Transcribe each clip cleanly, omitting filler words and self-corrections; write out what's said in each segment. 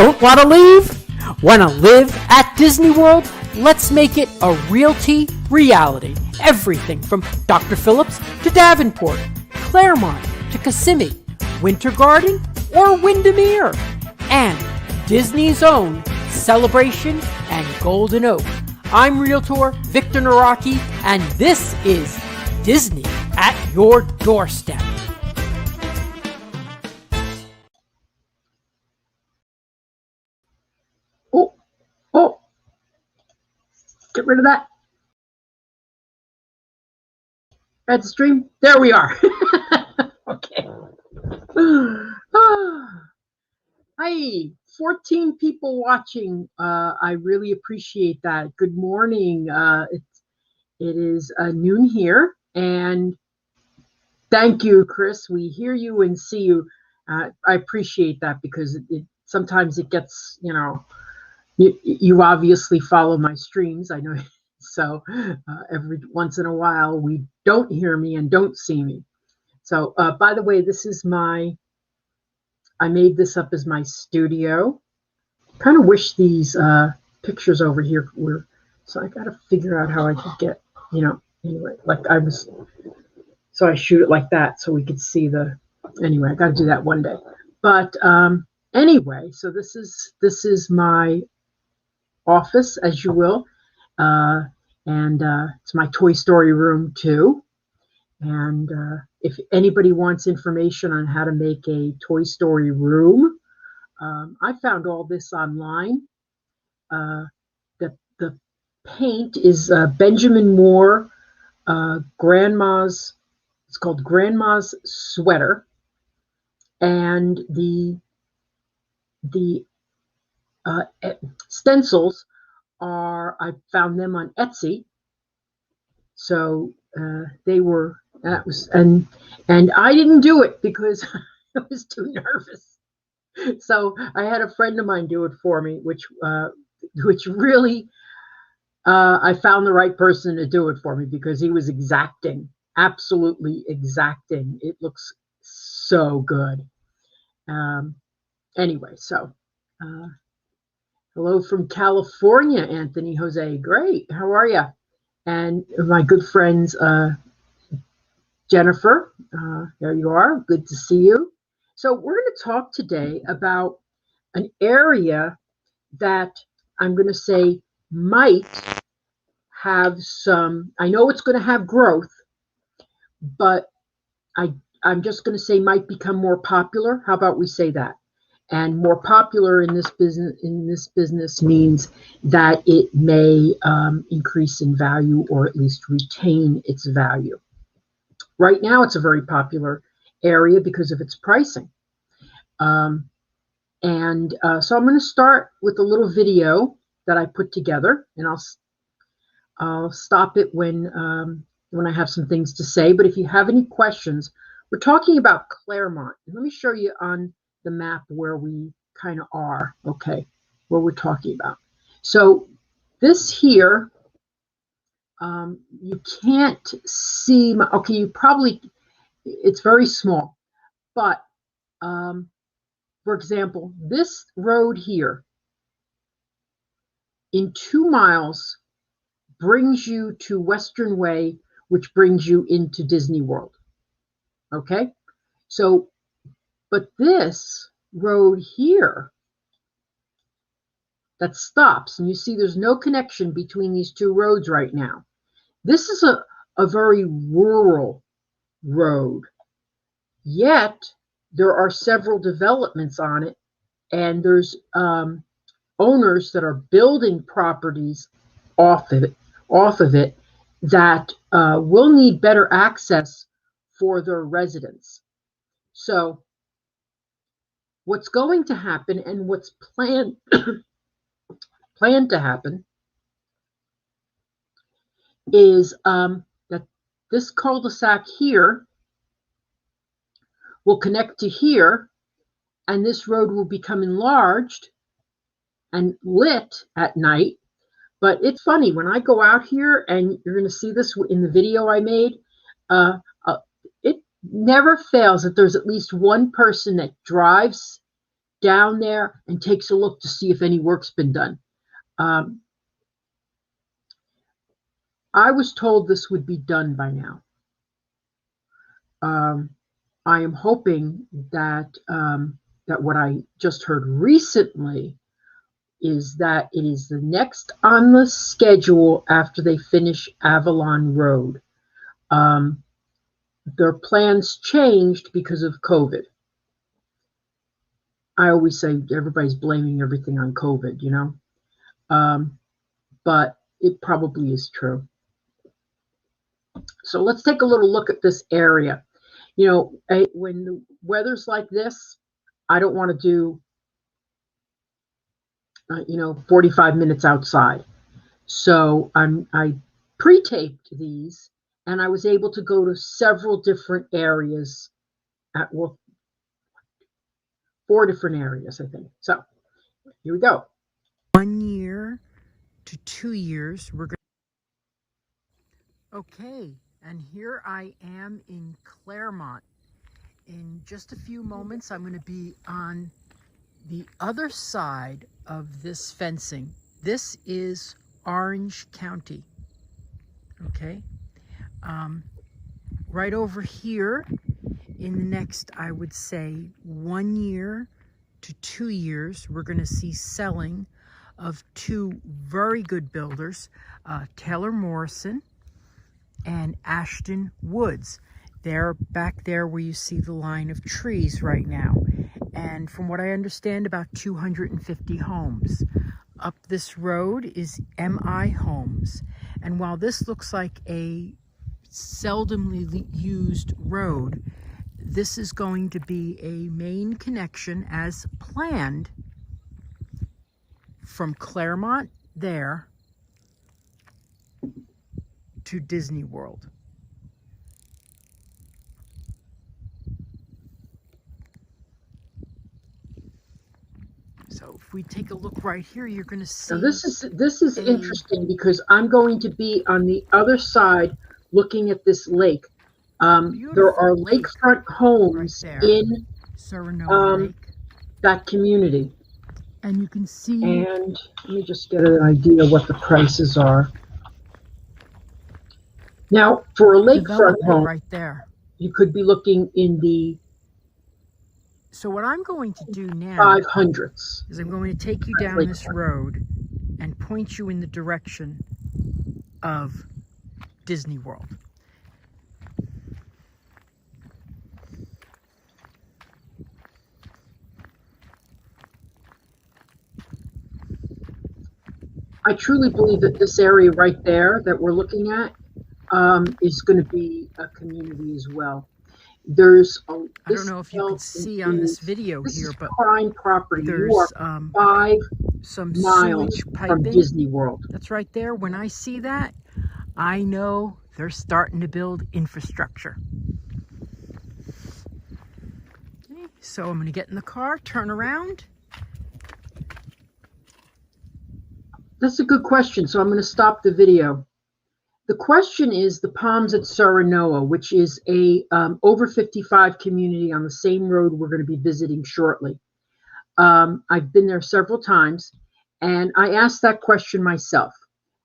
Don't want to leave? Want to live at Disney World? Let's make it a realty reality. Everything from Dr. Phillips to Davenport, Claremont to Kissimmee, Winter Garden or Windermere, and Disney's own Celebration and Golden Oak. I'm Realtor Victor Naraki, and this is Disney at your doorstep. Oh, get rid of that. Red stream. There we are. Okay. Hi, 14 people watching. I really appreciate that. Good morning. It is noon here, and thank you, Chris. We hear you and see you. I appreciate that because sometimes it gets, you obviously follow my streams. I know. So every once in a while, we don't hear me and don't see me. So by the way, this is I made this up as my studio. Kind of wish these pictures over here were, so I got to figure out how I could get, anyway, so I shoot it like that so we could see anyway, I got to do that one day. But anyway, so this is my office, as you will, and it's my Toy Story room too. And if anybody wants information on how to make a Toy Story room, I found all this online. The paint is Benjamin Moore, it's called Grandma's Sweater. And the stencils I found them on Etsy. So and I didn't do it because I was too nervous. So I had a friend of mine do it for me, which really, I found the right person to do it for me because he was exacting, absolutely exacting. It looks so good. Anyway, so hello from California, Anthony Jose. Great. How are you? And my good friends, Jennifer, there you are. Good to see you. So we're going to talk today about an area that I'm going to say might have I know it's going to have growth, but I'm just going to say might become more popular. How about we say that? And more popular in this business means that it may increase in value or at least retain its value. Right now, it's a very popular area because of its pricing. So I'm going to start with a little video that I put together, and I'll stop it when I have some things to say. But if you have any questions, we're talking about Claremont. Let me show you on the map where we kind of are, okay, where we're talking about. So this here, you can't see, it's very small, but for example, this road here in 2 miles brings you to Western Way, which brings you into Disney World, okay? So, but this road here that stops, and you see there's no connection between these two roads right now. This is a very rural road, yet there are several developments on it, and there's owners that are building properties off of it that will need better access for their residents. So what's going to happen and what's planned to happen is that this cul-de-sac here will connect to here, and this road will become enlarged and lit at night. But it's funny, when I go out here, and you're going to see this in the video I made, it never fails that there's at least one person that drives down there and takes a look to see if any work's been done. I was told this would be done by now. I am hoping that that what I just heard recently is that it is the next on the schedule after they finish Avalon Road. Their plans changed because of COVID. I always say everybody's blaming everything on COVID, you know, but it probably is true. So let's take a little look at this area. You know, when the weather's like this, I don't want to do, 45 minutes outside. So I pre-taped these, and I was able to go to several different areas well, 4 different areas, I think. So here we go. 1 year to 2 years, we're going. Okay, and here I am in Claremont. In just a few moments, I'm going to be on the other side of this fencing. This is Orange County. Okay, right over here in the next, I would say, 1 year to 2 years, we're going to see selling of 2 very good builders, Taylor Morrison and Ashton Woods. They're back there where you see the line of trees right now. And from what I understand, about 250 homes. Up this road is MI Homes. And while this looks like a seldomly used road, this is going to be a main connection as planned from Claremont there to Disney World. So if we take a look right here, you're going to see. Now this is interesting because I'm going to be on the other side looking at this lake. There are lakefront homes right in Lake. That community. And you can see. And let me just get an idea what the prices are. Now, for a lakefront home, right there, you could be looking in the. So what I'm going to do now 500s is I'm going to take you down this road and point you in the direction of Disney World. I truly believe that this area right there that we're looking at is going to be a community as well. There's I don't know if you can see on this video here, but prime property. There's you are 5 some miles from Disney World. That's right there. When I see that, I know they're starting to build infrastructure. Okay, so I'm going to get in the car, turn around. That's a good question. So I'm going to stop the video. The question is the Palms at Serenoa, which is a over 55 community on the same road we're going to be visiting shortly. I've been there several times, and I asked that question myself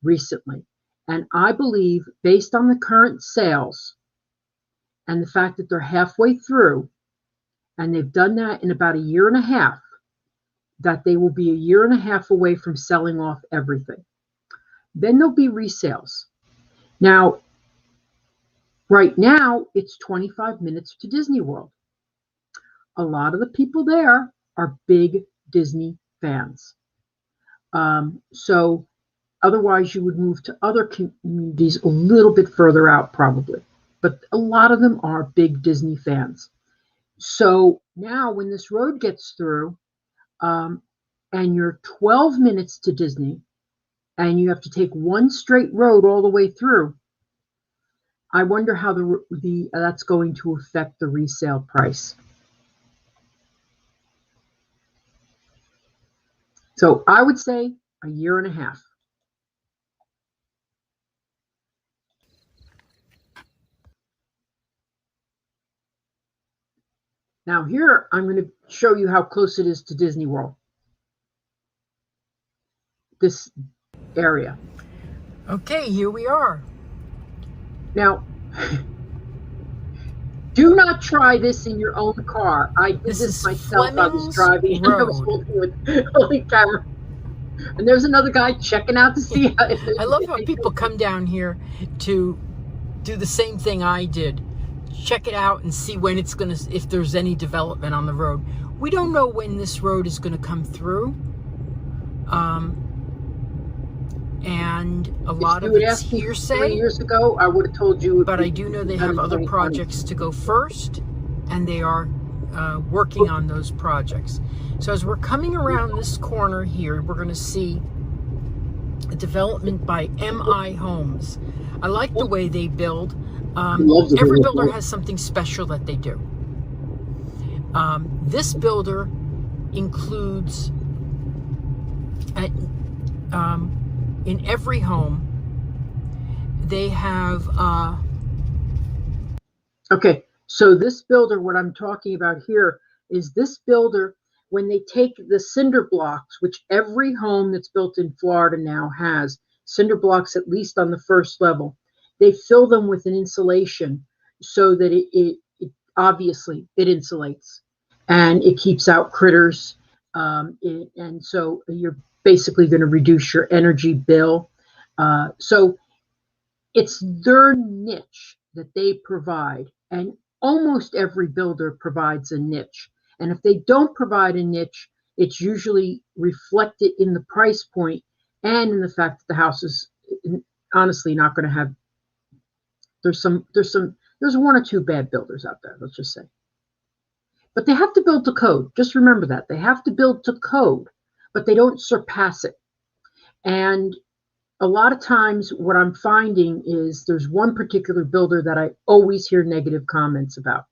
recently. And I believe, based on the current sales and the fact that they're halfway through, and they've done that in about a year and a half, that they will be a year and a half away from selling off everything. Then there'll be resales. Now, right now, it's 25 minutes to Disney World. A lot of the people there are big Disney fans. So otherwise, you would move to other communities a little bit further out, probably. But a lot of them are big Disney fans. So now when this road gets through, and you're 12 minutes to Disney, and you have to take one straight road all the way through, I wonder how that's going to affect the resale price. So I would say a year and a half. Now here, I'm going to show you how close it is to Disney World. This area. Okay, here we are. Now, do not try this in your own car. I did this myself. I was driving and I was holding camera. And there's another guy checking out to see how. I love how people come down here to do the same thing I did. Check it out and see when it's going to, if there's any development on the road. We don't know when this road is going to come through. And a lot of it's hearsay. 3 years ago, I would have told you. But I do know they have other projects to go first, and they are working on those projects. So as we're coming around this corner here, we're going to see a development by MI Homes. I like the way they build. Every builder has something special that they do. This builder includes in every home they have okay, so this builder, what I'm talking about here is this builder, when they take the cinder blocks, which every home that's built in Florida now has cinder blocks, at least on the first level, they fill them with an insulation so that it obviously it insulates and it keeps out critters, and so you're basically going to reduce your energy bill. So it's their niche that they provide, and almost every builder provides a niche. And if they don't provide a niche, it's usually reflected in the price point and in the fact that the house is honestly not going to have. There's one or two bad builders out there, let's just say. But they have to build to code. Just remember that. They have to build to code, but they don't surpass it. And a lot of times what I'm finding is there's one particular builder that I always hear negative comments about.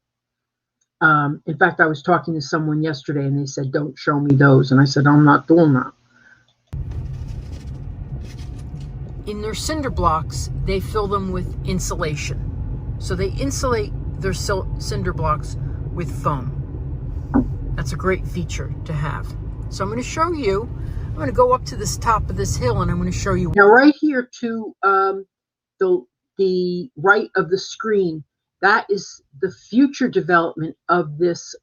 In fact, I was talking to someone yesterday and they said, don't show me those. And I said, I'm not doing that. in their cinder blocks, they fill them with insulation. So they insulate their cinder blocks with foam. That's a great feature to have. So I'm going to show you, I'm going to go up to this top of this hill and I'm going to show you. Now right here to the right of the screen, that is the future development of this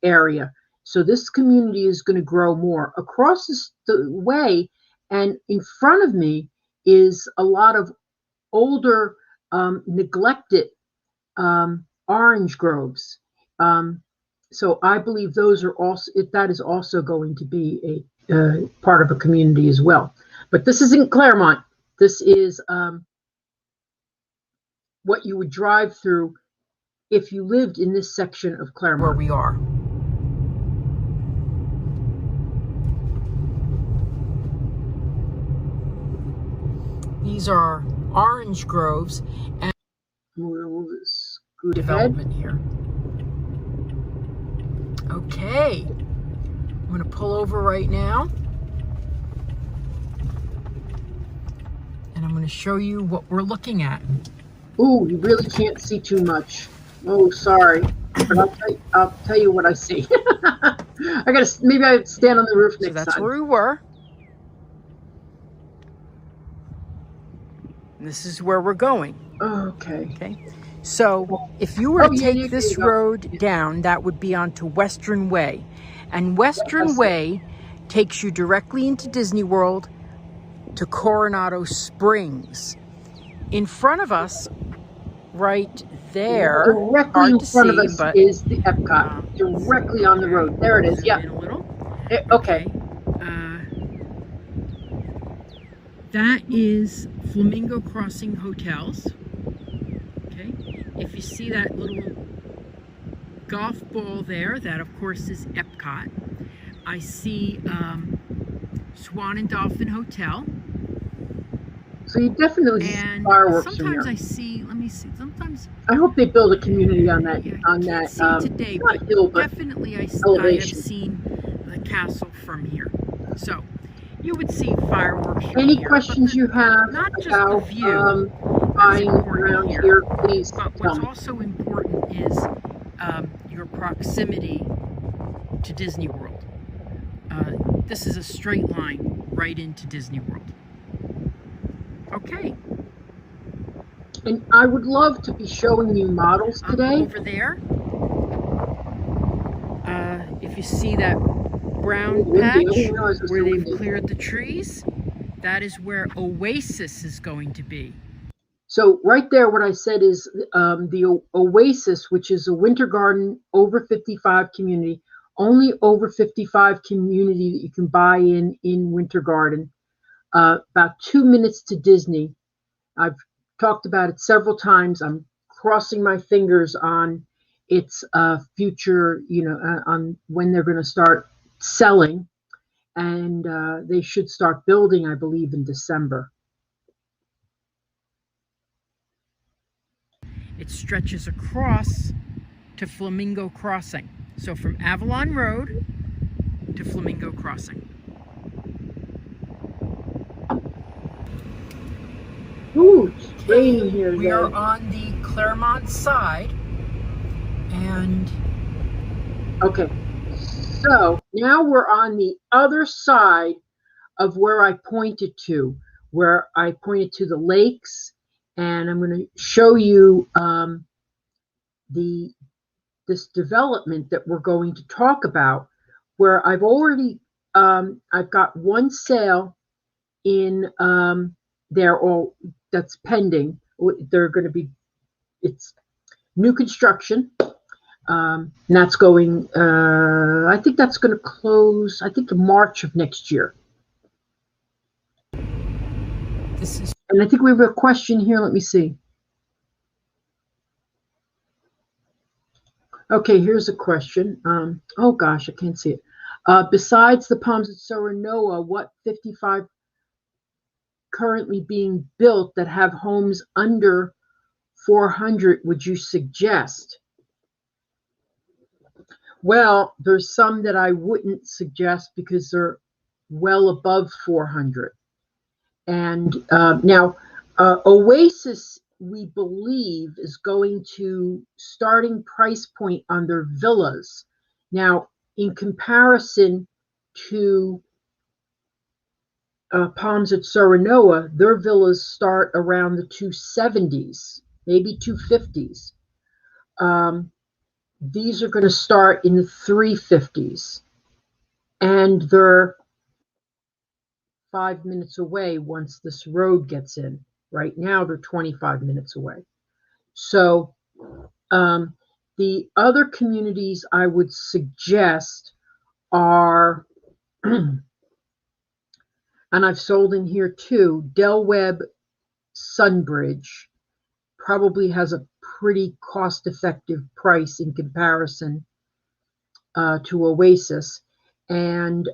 area. So this community is going to grow more. Across the way and in front of me is a lot of older, neglected orange groves. So I believe those are also, that is also going to be a part of a community as well. But this isn't Claremont. This is what you would drive through if you lived in this section of Claremont. Where we are. These are orange groves and development here. Okay, I'm going to pull over right now and I'm going to show you what we're looking at. Ooh, you really can't see too much. Oh, sorry, but I'll tell you what I see. Maybe I stand on the roof next time. So that's where we were. This is where we're going. Okay. Okay. So if you were to take this road down, that would be onto Western Way. And Western Way takes you directly into Disney World to Coronado Springs. In front of us, right there, directly in front of us is the Epcot. Directly on the road. There it is. Yeah. Okay. That is Flamingo Crossing Hotels. Okay, if you see that little golf ball there, that of course is Epcot. I see Swan and Dolphin Hotel. So you definitely see fireworks from here. Sometimes I see, let me see, sometimes I hope they build a community on that, today, not but hill, but definitely I have seen the castle from from here. So you would see fireworks. Any questions you have about buying around here, please tell me. What's also important is your your proximity to Disney World. This is a straight line right into Disney World. Okay. And I would love to be showing you models today. Over there, if you see that brown patch where they've cleared the trees, that is where Oasis is going to be. So right there, what I said is the Oasis, which is a winter garden over 55 community, only over 55 community that you can buy in Winter Garden. About 2 minutes to Disney. I've talked about it several times. I'm crossing my fingers on its future, on when they're going to start selling. And they should start building, I believe, in December. It stretches across to Flamingo Crossing. So from Avalon Road to Flamingo Crossing. Ooh, it's raining here. We are on the Claremont side, and okay, so now we're on the other side of where I pointed to the lakes, and I'm going to show you this development that we're going to talk about, where I've already I've got one sale in there, all that's pending. They're going to be, it's new construction, and that's going, I think that's going to close, I think in March of next year. And I think we have a question here. Let me see. Okay, here's a question. Oh gosh, I can't see it. Besides the Palms at Soranoa, what 55 currently being built that have homes under 400 would you suggest? Well, there's some that I wouldn't suggest because they're well above 400. And now Oasis, we believe, is going to starting price point on their villas. Now, in comparison to Palms at Soranoa, their villas start around the 270s, maybe 250s. These are going to start in the 350s, and they're 5 minutes away once this road gets in. Right now, they're 25 minutes away. So the other communities I would suggest are, and I've sold in here too, Del Webb Sunbridge probably has a pretty cost-effective price in comparison to Oasis. And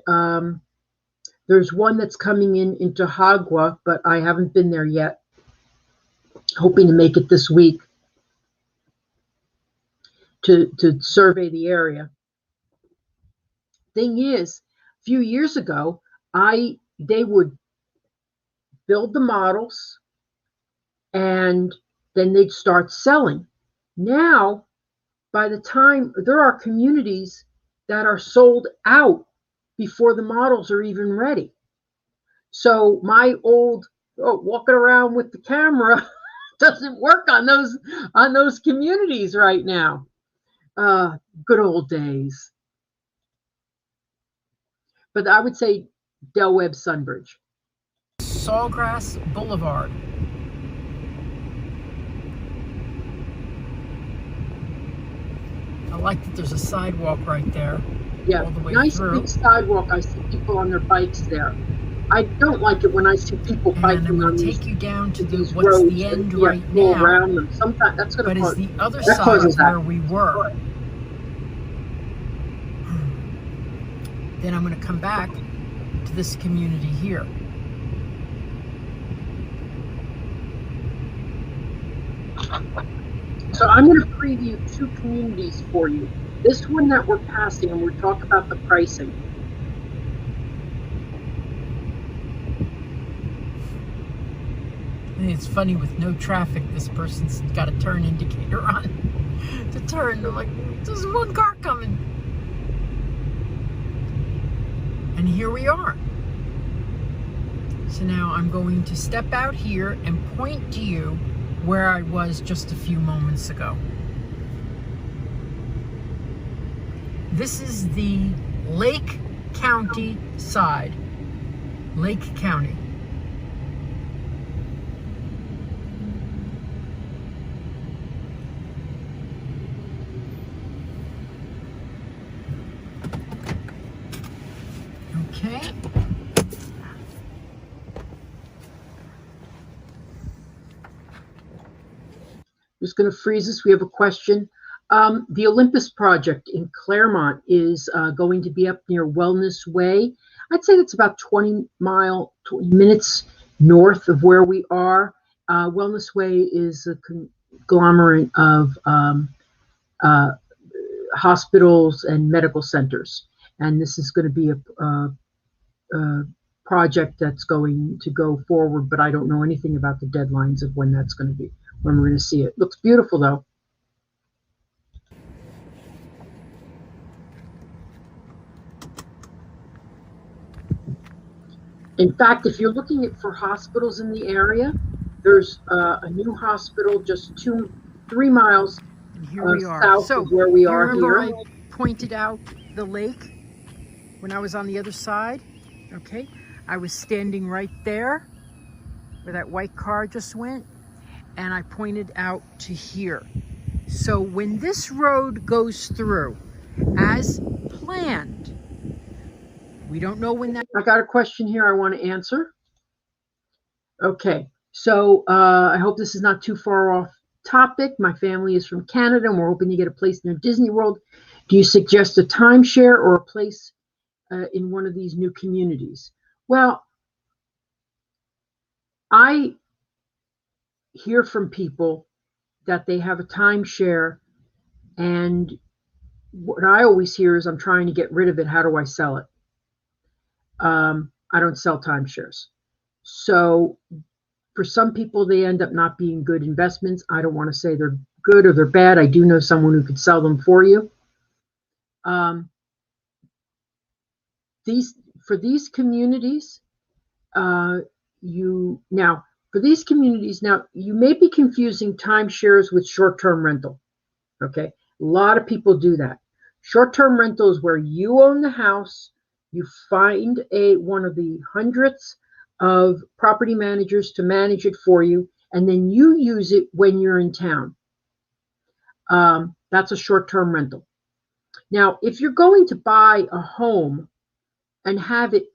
there's one that's coming into Hagua, but I haven't been there yet. Hoping to make it this week to survey the area. Thing is, a few years ago, they would build the models and then they'd start selling. Now, by the time there are communities that are sold out before the models are even ready. So my old walking around with the camera doesn't work on those communities right now. Good old days. But I would say Del Webb Sunbridge. Sawgrass Boulevard. I like that there's a sidewalk right there. Yeah, all the way nice through. Big sidewalk. I see people on their bikes there. I don't like it when I see people biking I'm on take you down to these what's roads the end and, right go now. around them. Sometimes that's going to But cause. it's the other that side causes of where that. we were. Then I'm going to come back to this community here. So I'm going to preview two communities for you. This one that we're passing, and we'll talk about the pricing. And it's funny, with no traffic, this person's got a turn indicator on. to turn. I'm like, there's one car coming. And here we are. So now I'm going to step out here and point to you where I was just a few moments ago. This is the Lake County side. Lake County. Okay. Just going to freeze this. We have a question. The Olympus project in Claremont is going to be up near Wellness Way. I'd say it's about 20 minutes north of where we are. Wellness Way is a conglomerate of hospitals and medical centers. And this is going to be a project that's going to go forward, but I don't know anything about the deadlines of when that's going to be, when we're going to see it. Looks beautiful, though. In fact, if you're looking for hospitals in the area, there's a new hospital just 3 miles south of where we are here. I pointed out the lake when I was on the other side. Okay, I was standing right there where that white car just went, and I pointed out to here. So when this road goes through as planned, we don't know when that... I got a question here I want to answer. Okay, so I hope this is not too far off topic. My family is from Canada, and we're hoping to get a place near Disney World. Do you suggest a timeshare or a place in one of these new communities? Well, I hear from people that they have a timeshare, and what I always hear is, I'm trying to get rid of it. How do I sell it? I don't sell timeshares. So for some people, they end up not being good investments. I don't want to say they're good or they're bad. I do know someone who could sell them for you. For these communities, you may be confusing timeshares with short-term rental. Okay, a lot of people do that. Short-term rental is where you own the house, you find one of the hundreds of property managers to manage it for you, and then you use it when you're in town. That's a short-term rental. Now, if you're going to buy a home and have it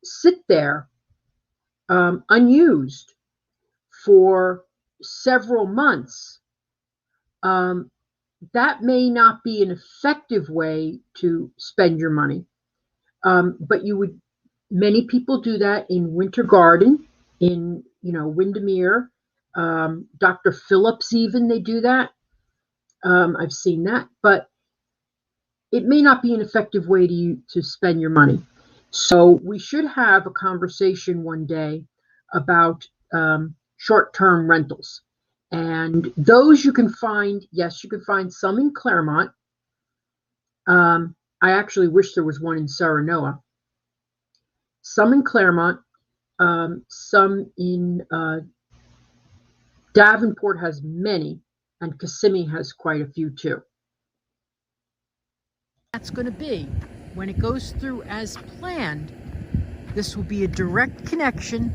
sit there unused for several months, that may not be an effective way to spend your money. But many people do that in Winter Garden, in Windermere, Dr. Phillips, even they do that. I've seen that, but it may not be an effective way to spend your money. So we should have a conversation one day about short-term rentals. And those you can find, yes, you can find some in Claremont. I actually wish there was one in Serenoa. Some in Claremont, some in Davenport has many, and Kissimmee has quite a few too. That's going to be, when it goes through as planned, this will be a direct connection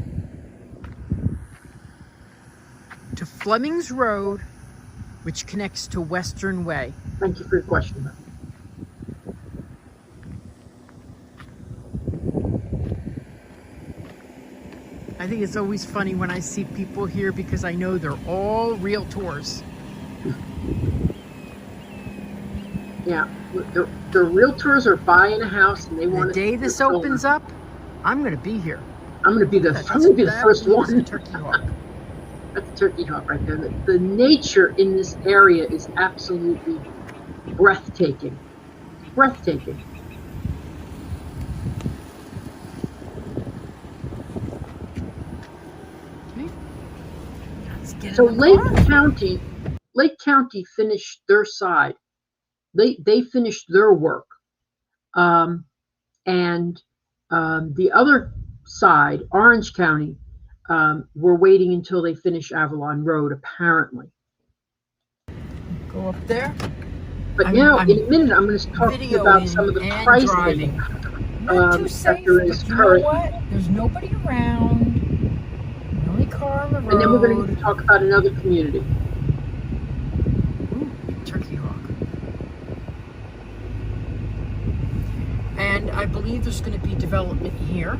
to Fleming's Road, which connects to Western Way. Thank you for your question. I think it's always funny when I see people here because I know they're all realtors. Yeah, the realtors are buying a house and they want to... The day this opens up, I'm going to be here. I'm going to be the first one. Turkey Hawk. That's Turkey Hawk right there. The nature in this area is absolutely breathtaking. Breathtaking. Okay. Let's get So in the Lake car. County Lake County finished their side. They finished their work. And the other side, Orange County, we're waiting until they finish Avalon Road, apparently. Go up there. But now, in a minute, I'm going to talk to you about some of the pricing that there is currently. You know what? There's nobody around. The only car on the road. And then we're going to talk about another community. Ooh, Turkey Hawk. And I believe there's going to be development here.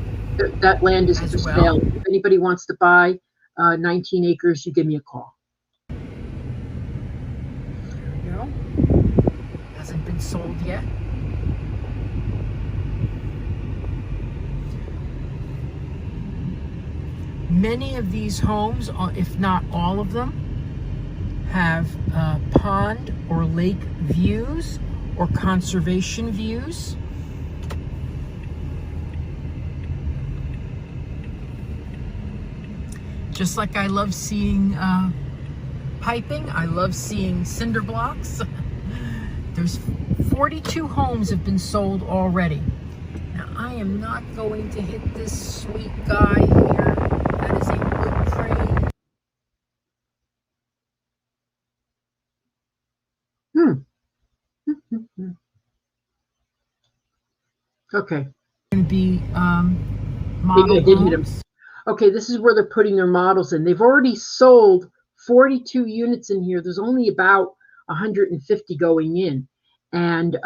That land is for sale. If anybody wants to buy 19 acres, you give me a call. There we go. Hasn't been sold yet. Many of these homes, if not all of them, have pond or lake views or conservation views. Just like I love seeing piping, I love seeing cinder blocks. There's 42 homes have been sold already. Now, I am not going to hit this sweet guy here. That is a wood crane. Okay. Going to be Maybe I did hit him. Okay, this is where they're putting their models in. They've already sold 42 units in here. There's only about 150 going in, and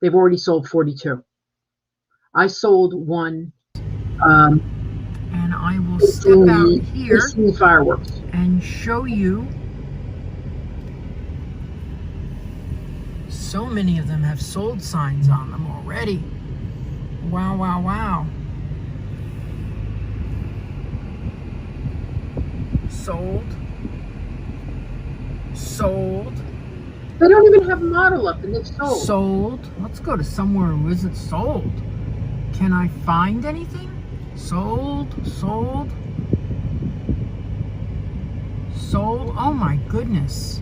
they've already sold 42. I sold one. And I will step out here fireworks and show you. So many of them have sold signs on them already. Wow, wow, wow. Sold. Sold. They don't even have a model up, and they've sold. Sold. Let's go to somewhere who isn't sold. Can I find anything? Sold. Sold. Sold. Oh my goodness.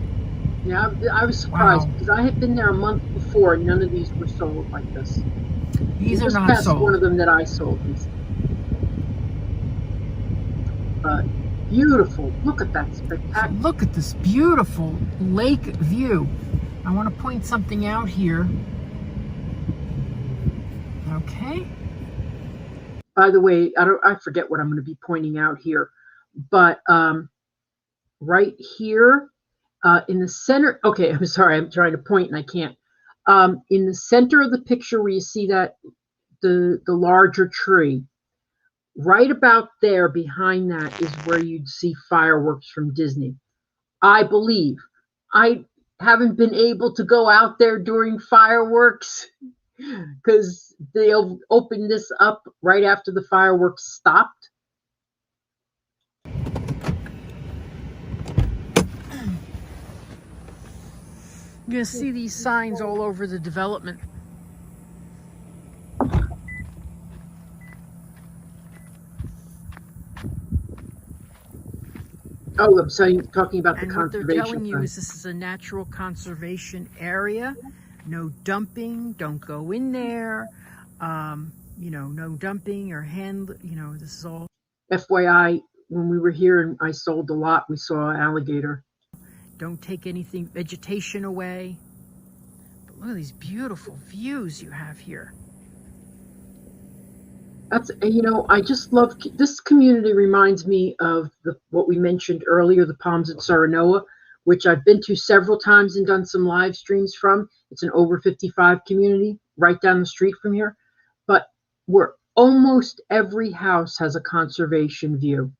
Yeah, I was surprised because I had been there a month before, and none of these were sold like this. These are not sold. One of them that I sold. Beautiful. Look at that spectacular. Look at this beautiful lake view. I want to point something out here. Okay. By the way, I forget what I'm going to be pointing out here, but right here in the center. Okay, I'm sorry. I'm trying to point and I can't. In the center of the picture where you see that the larger tree, right about there behind that is where you'd see fireworks from Disney. I believe. I haven't been able to go out there during fireworks because they'll open this up right after the fireworks stopped. You're going to see these signs all over the development. Oh, I'm talking about the conservation. And what they're telling you is this is a natural conservation area. No dumping. Don't go in there. You know, no dumping or this is all. FYI, when we were here and I sold a lot, we saw an alligator. Don't take anything, vegetation away. But look at these beautiful views you have here. That's, I just love this community. Reminds me of what we mentioned earlier, the Palms at Saranoa, which I've been to several times and done some live streams from. It's an over 55 community right down the street from here, but where almost every house has a conservation view.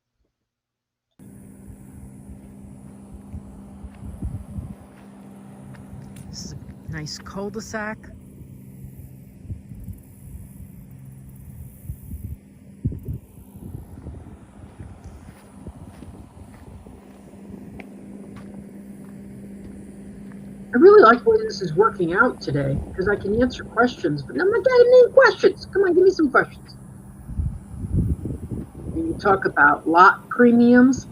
This is a nice cul-de-sac. I really like the way this is working out today because I can answer questions, but I'm not getting any questions. Come on, give me some questions. And you talk about lot premiums.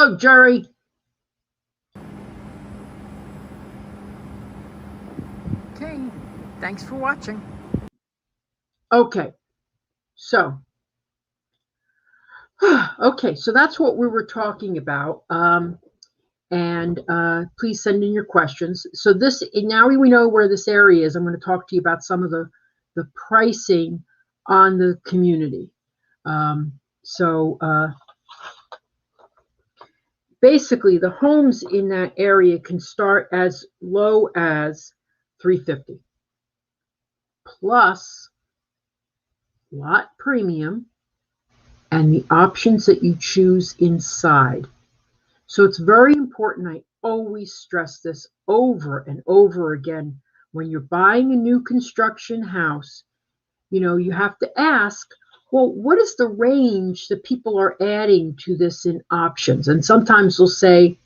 go, Jerry. Okay, thanks for watching. Okay, so so that's what we were talking about. And please send in your questions. So now we know where this area is. I'm going to talk to you about some of the pricing on the community. Basically, the homes in that area can start as low as $350 plus lot premium and the options that you choose inside. So it's very important. I always stress this over and over again. When you're buying a new construction house, you have to ask, well, what is the range that people are adding to this in options? And sometimes they'll say,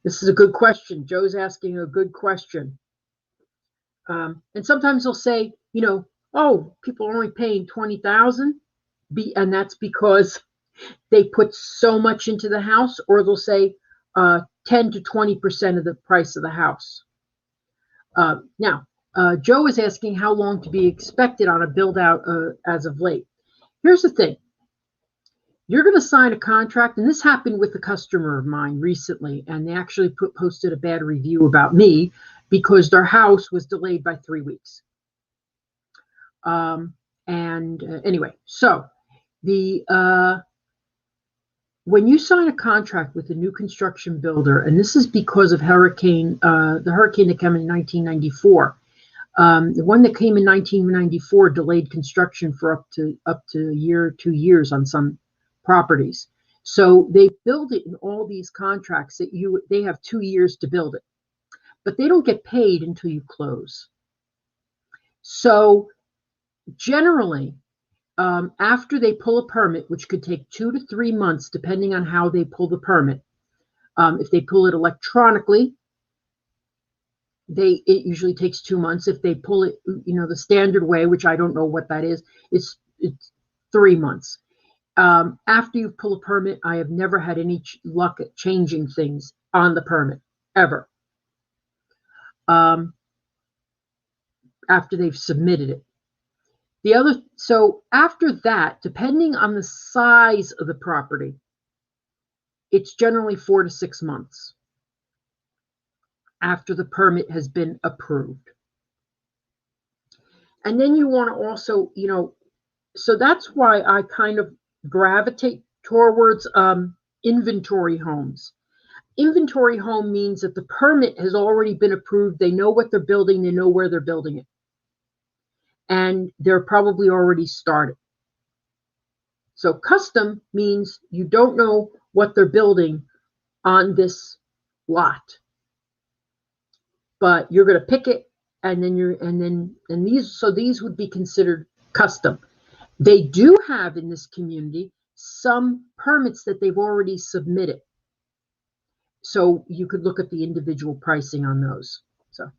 this is a good question. Joe's asking a good question. And sometimes they'll say, oh, people are only paying $20,000, and that's because they put so much into the house, or they'll say 10 to 20% of the price of the house. Now, Joe is asking how long to be expected on a build out as of late. Here's the thing. You're going to sign a contract, and this happened with a customer of mine recently, and they actually posted a bad review about me because their house was delayed by 3 weeks. Anyway, so when you sign a contract with a new construction builder, and this is because of the hurricane that came in 1994, the one that came in 1994 delayed construction for up to a year, 2 years on some properties. So they build it in all these contracts that they have 2 years to build it, but they don't get paid until you close. So generally, after they pull a permit, which could take 2 to 3 months, depending on how they pull the permit. If they pull it electronically, it usually takes 2 months. If they pull it, the standard way, which I don't know what that is, it's 3 months. After you pull a permit, I have never had any luck at changing things on the permit, ever. After they've submitted it. So after that, depending on the size of the property, it's generally 4 to 6 months after the permit has been approved. And then you want to also, so that's why I kind of gravitate towards inventory homes. Inventory home means that the permit has already been approved. They know what they're building. They know where they're building it. And they're probably already started. So custom means you don't know what they're building on this lot, but you're going to pick it, and these would be considered custom. They do have in this community some permits that they've already submitted, so you could look at the individual pricing on those. So,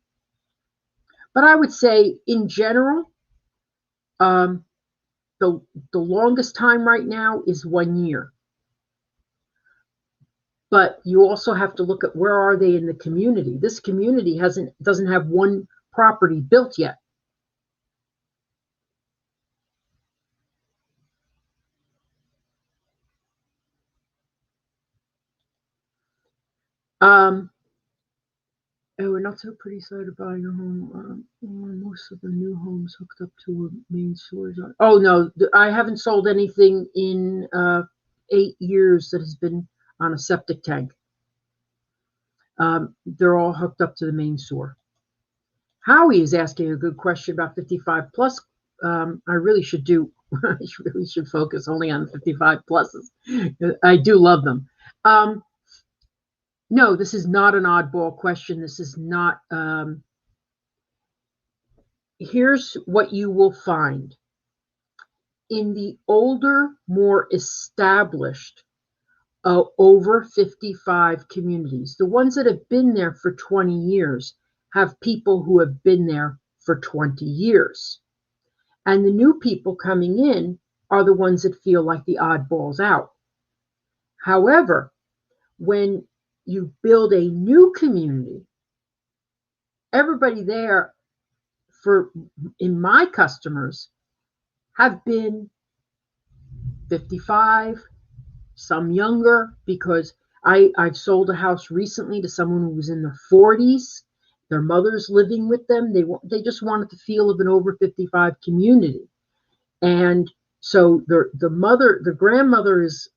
but I would say in general, the longest time right now is 1 year. But you also have to look at where are they in the community. This community doesn't have one property built yet. We're not so pretty excited buying a home. Most of the new homes hooked up to a main source. Oh no, I haven't sold anything in 8 years that has been on a septic tank. They're all hooked up to the main sewer. Howie is asking a good question about 55 plus. I really should focus only on 55 pluses. I do love them. No, this is not an oddball question. This is not. Here's what you will find. In the older, more established, over 55 communities, the ones that have been there for 20 years have people who have been there for 20 years. And the new people coming in are the ones that feel like the oddballs out. However, when you build a new community, everybody there, in my customers, have been 55, some younger, because I've sold a house recently to someone who was in their 40s. Their mother's living with them. They just wanted the feel of an over 55 community. And so the mother is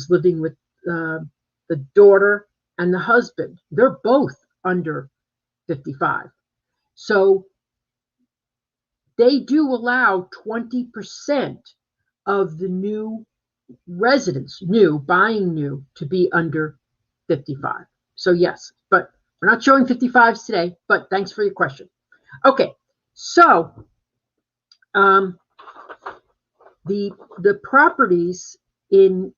living with the daughter and the husband. They're both under 55. So they do allow 20% of the new residents, buying new, to be under 55. So yes, but we're not showing 55s today, but thanks for your question. Okay, so the properties in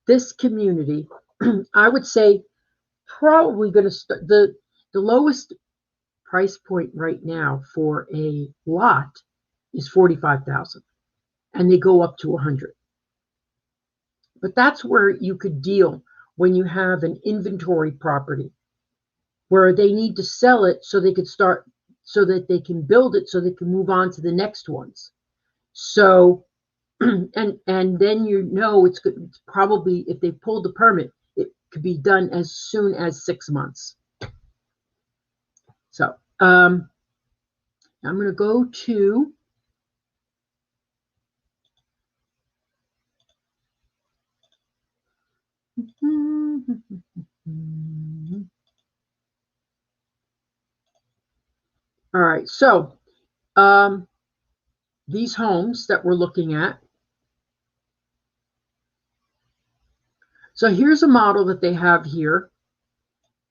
this community, I would say probably going to start, the lowest price point right now for a lot is $45,000, and they go up to 100. But that's where you could deal when you have an inventory property where they need to sell it so they could start, so that they can build it, so they can move on to the next ones. So, and then it's good. It's probably, if they pulled the permit, it could be done as soon as 6 months. So I'm going to go to all right. So these homes that we're looking at. So here's a model that they have here,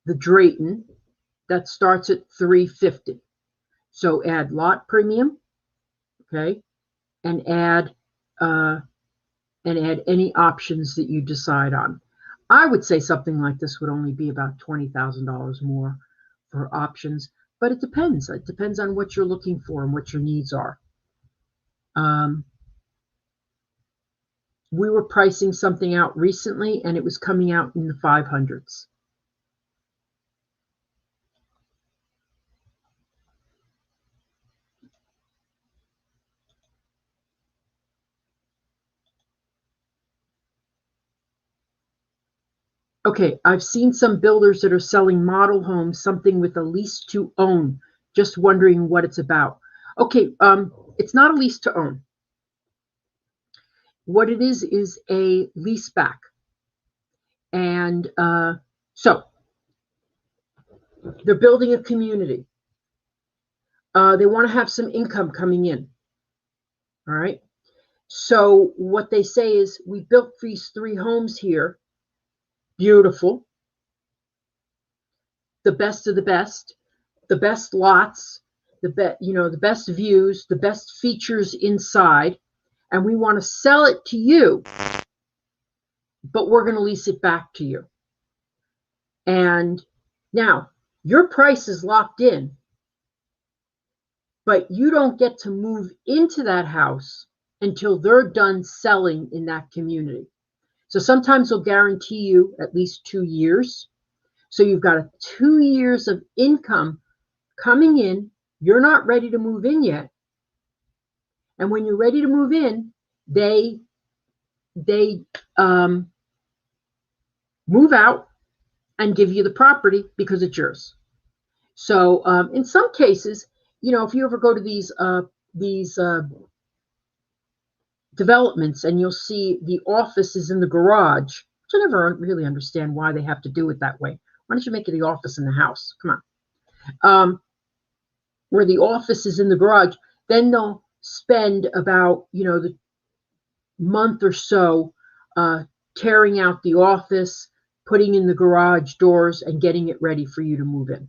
the Drayton, that starts at $350. So add lot premium, okay, and add any options that you decide on. I would say something like this would only be about $20,000 more for options, but it depends. It depends on what you're looking for and what your needs are. We were pricing something out recently, and it was coming out in the 500s. Okay, I've seen some builders that are selling model homes, something with a lease to own. Just wondering what it's about. Okay, it's not a lease to own. What it is a lease back. And so they're building a community. They want to have some income coming in. All right. So what they say is, we built these 3 homes here. Beautiful. The best of the best lots, the best views, the best features inside, and we want to sell it to you, but we're going to lease it back to you. And now your price is locked in, but you don't get to move into that house until they're done selling in that community. So sometimes they'll guarantee you at least 2 years. So you've got 2 years of income coming in. You're not ready to move in yet. And when you're ready to move in, they move out and give you the property because it's yours. So in some cases, if you ever go to these developments, and you'll see the office is in the garage, which I never really understand why they have to do it that way. Why don't you make it the office in the house? Come on. Where the office is in the garage, then they'll spend about, the month or so tearing out the office, putting in the garage doors, and getting it ready for you to move in.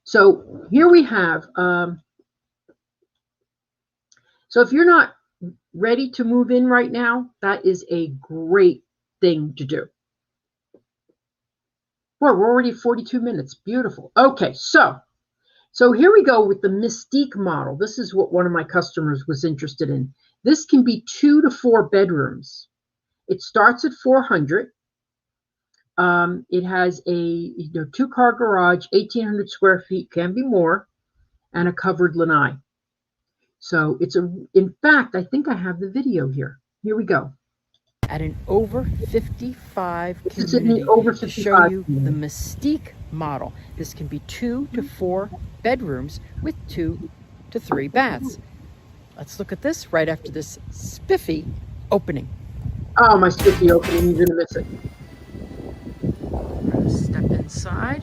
So here we have, so if you're not ready to move in right now, that is a great thing to do. Well, we're already 42 minutes. Beautiful. Okay, so So here we go with the Mystique model. This is what one of my customers was interested in. This can be 2 to 4 bedrooms. It starts at $400. It has a 2-car garage, 1,800 square feet, can be more, and a covered lanai. So in fact, I think I have the video here. Here we go. At an over 55 This is in community the over to 55 show you the community. Mystique model. This can be 2 to 4 bedrooms with 2 to 3 baths. Let's look at this right after this spiffy opening. Oh, my spiffy opening, you're gonna miss it. We're gonna step inside.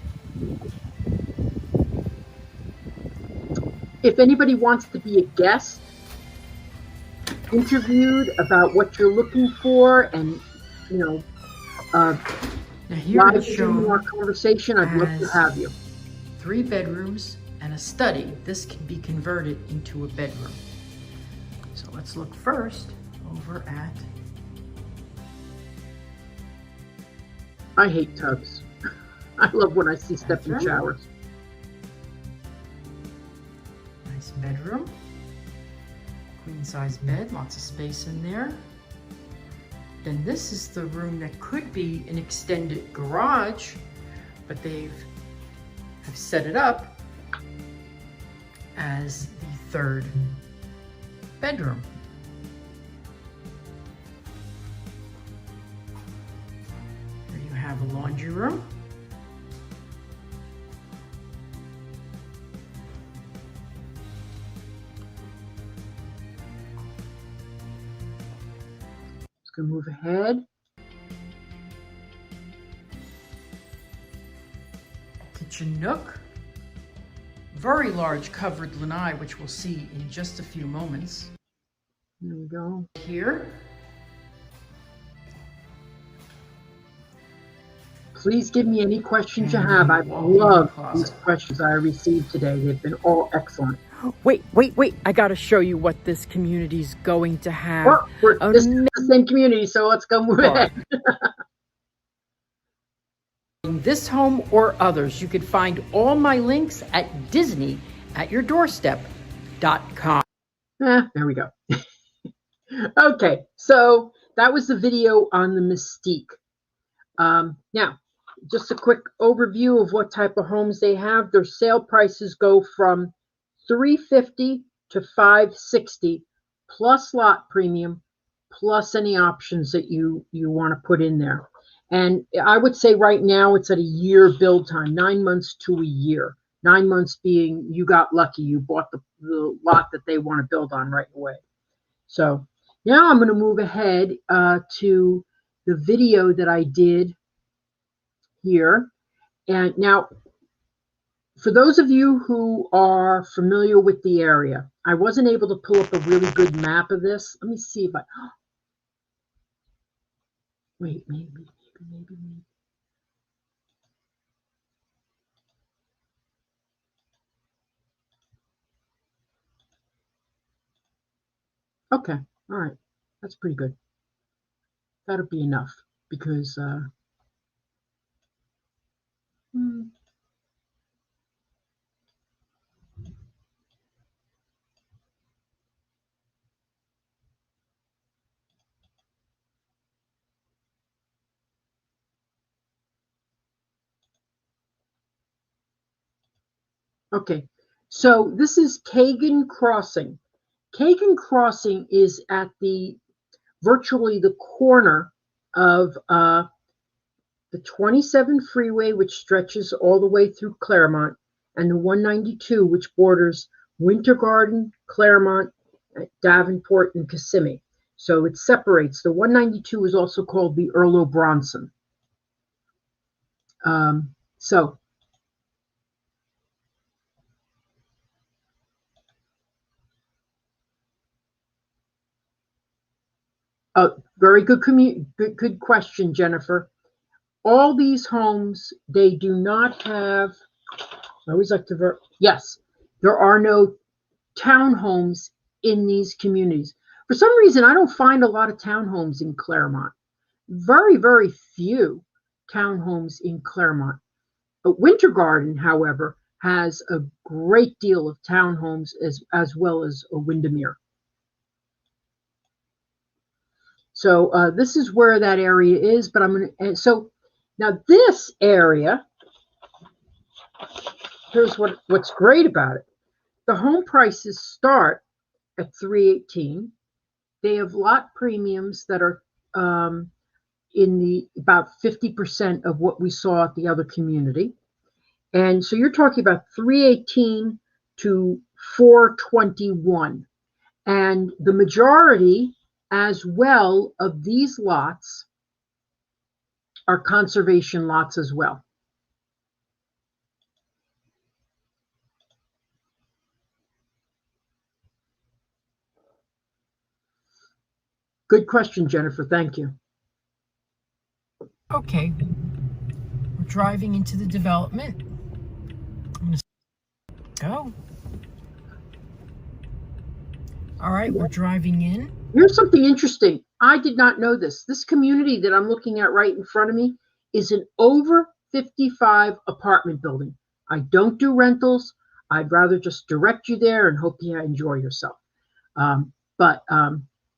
If anybody wants to be a guest, interviewed about what you're looking for, and Now here live it's shown more conversation, I'd love to as have you. 3 bedrooms and a study. This can be converted into a bedroom. So let's look first over at. I hate tubs. I love when I see step-in Bathroom. showers. Nice bedroom. Queen size bed, lots of space in there. Then this is the room that could be an extended garage, but have set it up as the 3rd bedroom. There you have a laundry room. Let's go move ahead. Kitchen nook. Very large covered lanai, which we'll see in just a few moments. There we go. Here. Please give me any questions you And have. I walk-in love closet. these questions I received today. They've been all excellent. Wait. I got to show you what this community's going to have. Well, this is the same community, so let's go move ahead. In this home or others, you can find all my links at disneyatyourdoorstep.com. There we go. Okay, so that was the video on the Mystique. Now, just a quick overview of what type of homes they have. Their sale prices go from $350 to $560 plus lot premium plus any options that you want to put in there. And I would say right now it's at a year build time, 9 months to a year. 9 months being you got lucky, you bought the lot that they want to build on right away. So now I'm going to move ahead to the video that I did here. And now, for those of you who are familiar with the area, I wasn't able to pull up a really good map of this. Let me see if I, wait, maybe. Okay, all right, that's pretty good. That'll be enough because, okay, so this is Kagan Crossing. Kagan Crossing is at virtually the corner of the 27 freeway, which stretches all the way through Claremont, and the 192, which borders Winter Garden, Claremont, Davenport, and Kissimmee. So it separates. The 192 is also called the Earl O'Bronson. Very good good question, Jennifer. All these homes, they do not have, I always like to, yes, there are no townhomes in these communities. For some reason, I don't find a lot of townhomes in Claremont. Very, very few townhomes in Claremont. But Winter Garden, however, has a great deal of townhomes as well as a Windermere. So this is where that area is, but I'm going to, so now this area, here's what's great about it. The home prices start at $318. They have lot premiums that are in the about 50% of what we saw at the other community. And so you're talking about $318 to $421. And the majority as well of these lots are conservation lots as well. Good question, Jennifer. Thank you. Okay, we're driving into the development. I'm gonna go. All right, we're driving in. Here's something interesting. I did not know this. This community that I'm looking at right in front of me is an over 55 apartment building. I don't do rentals. I'd rather just direct you there and hope you enjoy yourself. But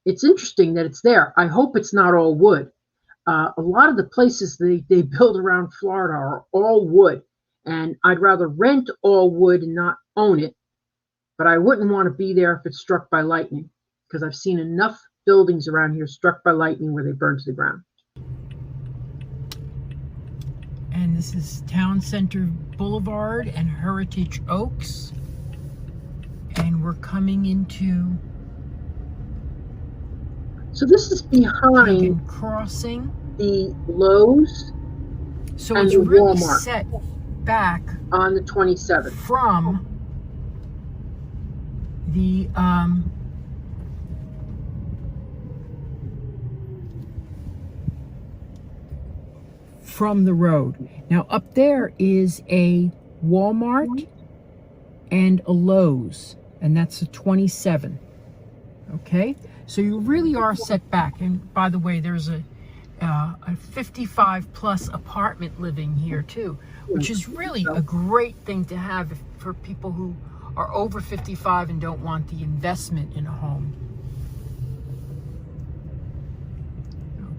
it's interesting that it's there. I hope it's not all wood. A lot of the places they build around Florida are all wood, and I'd rather rent all wood and not own it. But I wouldn't want to be there if it's struck by lightning, because I've seen enough buildings around here struck by lightning where they burn to the ground. And this is Town Center Boulevard and Heritage Oaks. And we're coming into So this is behind Hagen Crossing. the Lowe's So and it's the really Walmart set back on the 27th. from the road. Now up there is a Walmart and a Lowe's, and that's a 27. Okay, so you really are set back. And by the way, there's a 55 plus apartment living here too, which is really a great thing to have for people who are over 55 and don't want the investment in a home.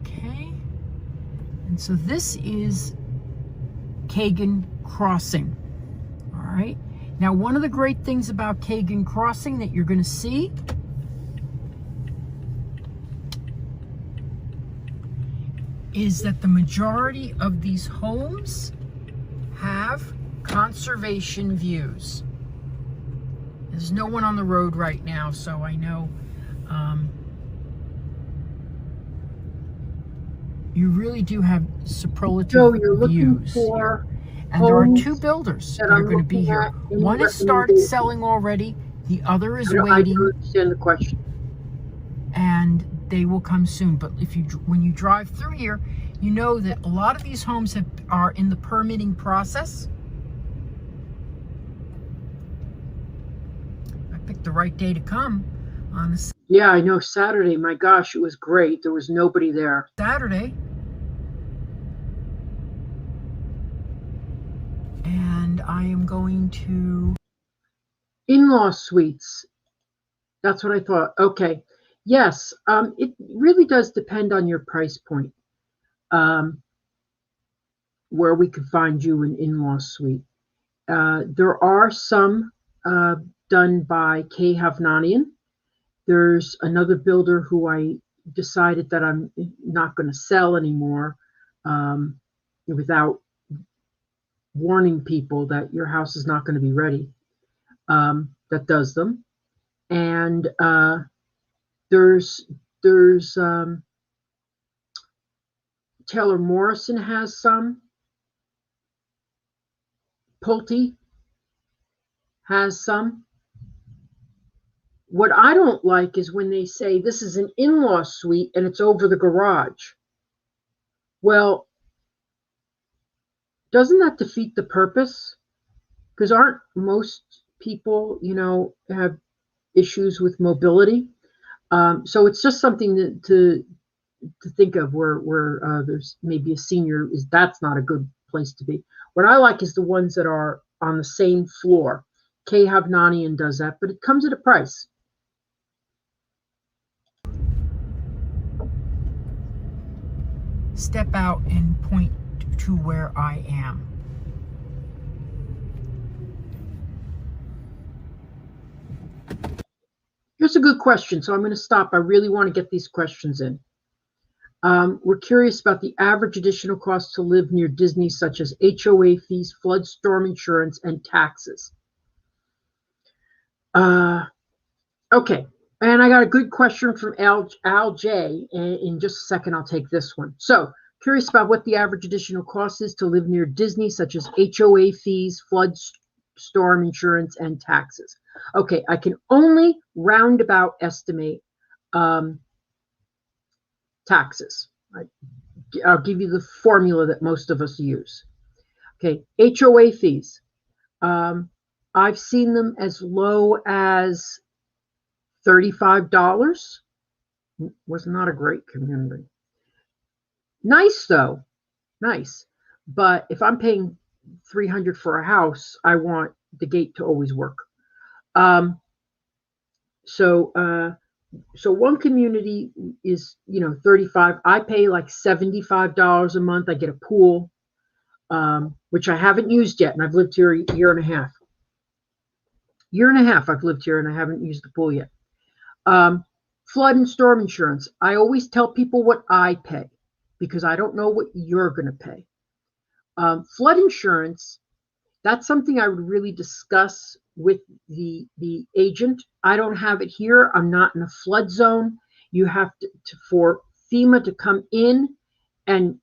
Okay, and so this is Hagen Crossing. All right, now one of the great things about Hagen Crossing that you're going to see is that the majority of these homes have conservation views. There's no one on the road right now, so I know you really do have superlative So you're looking views for here. And there are two builders that are going to be here. One has started selling already, the other is waiting. I don't understand the question. And they will come soon. But when you drive through here, you know that a lot of these homes are in the permitting process. I picked the right day to come on a Yeah, I know. Saturday, my gosh, it was great. There was nobody there. Saturday. And I am going to In-law suites. That's what I thought. Okay. Yes, it really does depend on your price point, where we could find you an in-law suite. There are some done by Kay Havnanian. There's another builder who I decided that I'm not going to sell anymore without warning people that your house is not going to be ready, that does them. And there's Taylor Morrison has some. Pulte has some. What I don't like is when they say this is an in-law suite and it's over the garage. Well, doesn't that defeat the purpose? Because aren't most people, have issues with mobility? So it's just something to think of where there's maybe a senior, that's not a good place to be. What I like is the ones that are on the same floor. Kay Havnanian does that, but it comes at a price. Step out and point to where I am. Here's a good question, so I'm going to stop. I really want to get these questions in. We're curious about the average additional cost to live near Disney, such as HOA fees, flood storm insurance, and taxes. Okay, and I got a good question from Al J. In just a second, I'll take this one. So, curious about what the average additional cost is to live near Disney, such as HOA fees, flood storm insurance, and taxes. Okay, I can only roundabout estimate taxes. I'll give you the formula that most of us use. Okay, HOA fees. I've seen them as low as $35. Was not a great community. Nice though, nice. But if I'm paying $300 for a house, I want the gate to always work. So one community is, $35. I pay like $75 a month. I get a pool, which I haven't used yet, and I've lived here a year and a half. I've lived here, and I haven't used the pool yet. Flood and storm insurance. I always tell people what I pay because I don't know what you're going to pay. Flood insurance, that's something I would really discuss with the agent. I don't have it here. I'm not in a flood zone. You have to for FEMA to come in and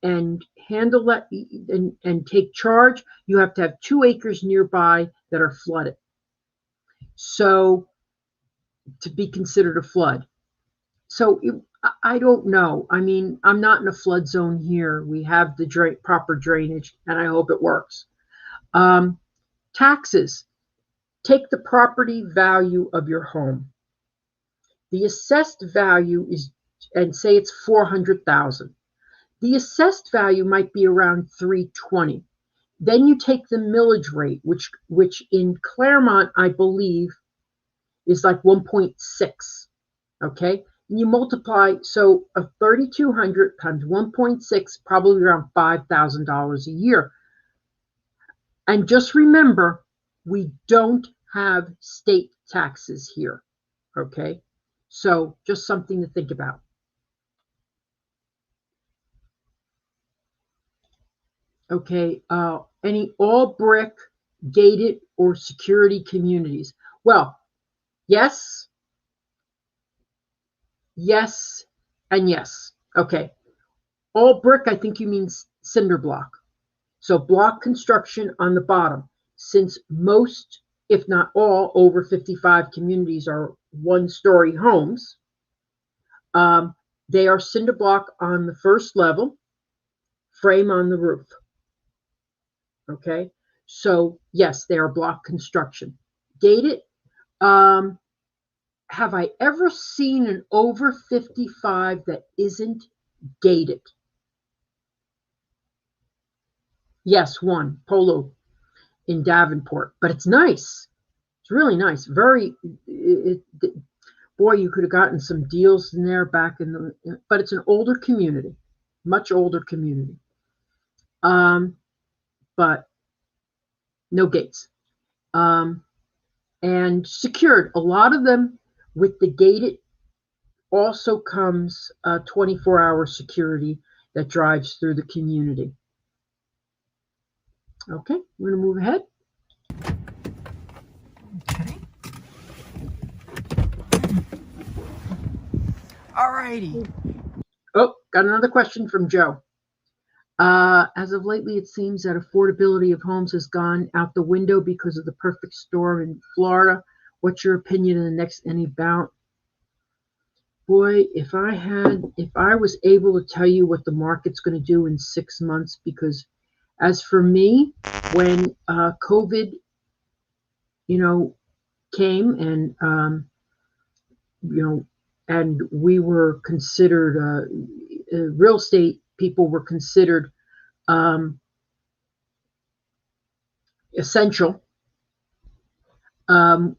handle that and take charge. You have to have 2 acres nearby that are flooded. So to be considered a flood. So I don't know. I mean, I'm not in a flood zone here. We have the proper drainage, and I hope it works. Taxes. Take the property value of your home. The assessed value is, and say it's $400,000. The assessed value might be around $320. Then you take the millage rate, which in Claremont, I believe, is like 1.6. Okay, and you multiply, so a 3,200 times 1.6, probably around $5,000 a year. And just remember, we don't have state taxes here. Okay, so just something to think about. Okay, any all brick, gated, or security communities? Well, yes, and yes. Okay, all brick, I think you mean cinder block. So block construction on the bottom. Since most, if not all, over 55 communities are one-story homes, they are cinder block on the first level, frame on the roof. Okay, so yes, they are block construction. Gated, have I ever seen an over 55 that isn't gated? Yes, one, Polo in Davenport, but it's nice. It's really nice. Boy, you could have gotten some deals in there back in the, but it's an older community, much older community. But no gates. And secured. A lot of them with the gated also comes 24-hour security that drives through the community. Okay, we're going to move ahead. Okay. All righty. Oh, got another question from Joe. As of lately, it seems that affordability of homes has gone out the window because of the perfect storm in Florida. What's your opinion in the next any bout? Boy, if I was able to tell you what the market's going to do in 6 months, because as for me, when COVID, came and, and we were considered, real estate people were considered essential. um,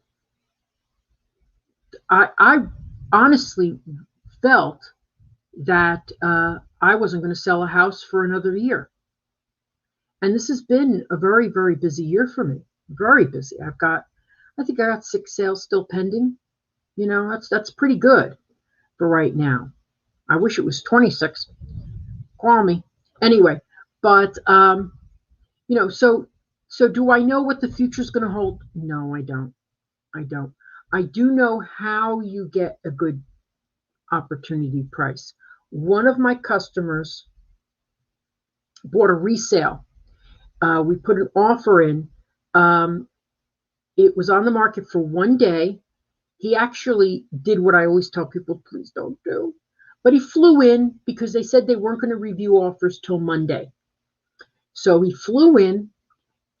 I honestly felt that I wasn't going to sell a house for another year. And this has been a very, very busy year for me. Very busy. I think I got 6 sales still pending. That's pretty good for right now. I wish it was 26. Call me. Anyway, but so do I know what the future is going to hold? No, I don't. I don't. I do know how you get a good opportunity price. One of my customers bought a resale. We put an offer in. It was on the market for one day. He actually did what I always tell people, please don't do. But he flew in because they said they weren't going to review offers till Monday. So he flew in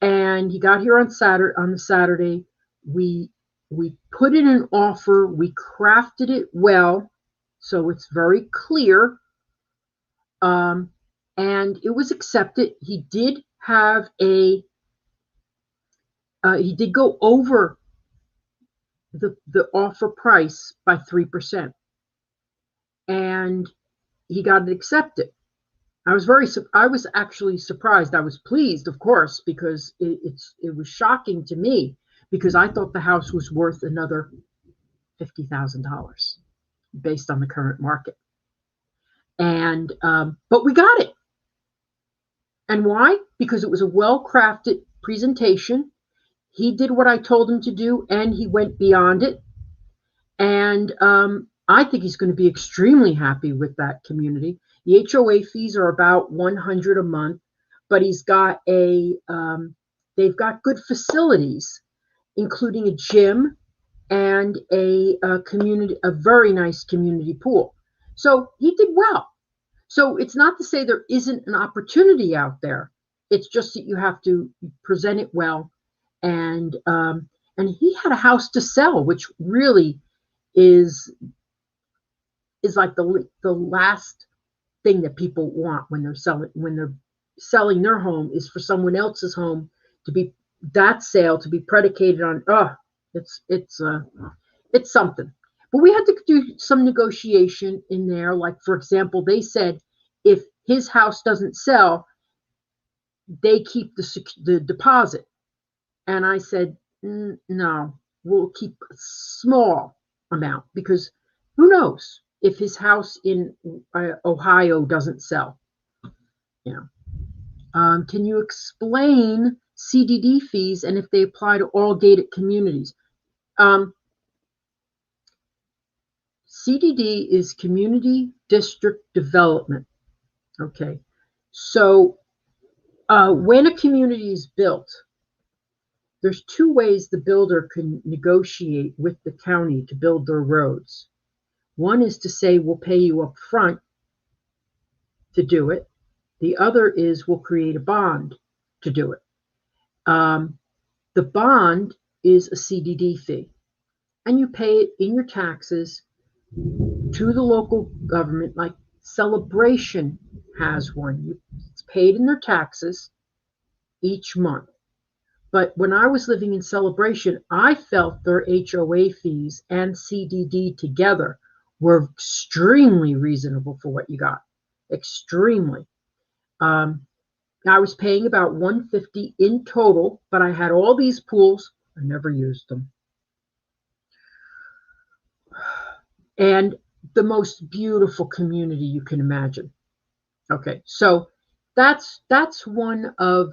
and he got here on the Saturday. We put in an offer. We crafted it well, so it's very clear. And it was accepted. He did have he did go over the offer price by 3%, and he got it accepted. I was actually surprised. I was pleased, of course, because it was shocking to me because I thought the house was worth another $50,000 based on the current market. And but we got it. And why? Because it was a well-crafted presentation. He did what I told him to do, and he went beyond it. And I think he's going to be extremely happy with that community. The HOA fees are about $100 a month, but he's got they've got good facilities, including a gym and a very nice community pool. So he did well. So it's not to say there isn't an opportunity out there. It's just that you have to present it well. And he had a house to sell, which really is like the last thing that people want when they're selling their home is for someone else's home to be predicated on it's something. But we had to do some negotiation in there. Like, for example, they said if his house doesn't sell, they keep the deposit. And I said, no, we'll keep a small amount because who knows if his house in Ohio doesn't sell. Can you explain CDD fees and if they apply to all gated communities? CDD is Community District Development. Okay, so when a community is built, there's 2 ways the builder can negotiate with the county to build their roads. One is to say, we'll pay you up front to do it. The other is we'll create a bond to do it. The bond is a CDD fee, and you pay it in your taxes to the local government. Like Celebration has one. It's paid in their taxes each month. But when I was living in Celebration, I felt their HOA fees and CDD together were extremely reasonable for what you got. Extremely. I was paying about $150 in total, but I had all these pools. I never used them. And the most beautiful community you can imagine. Okay, so that's one of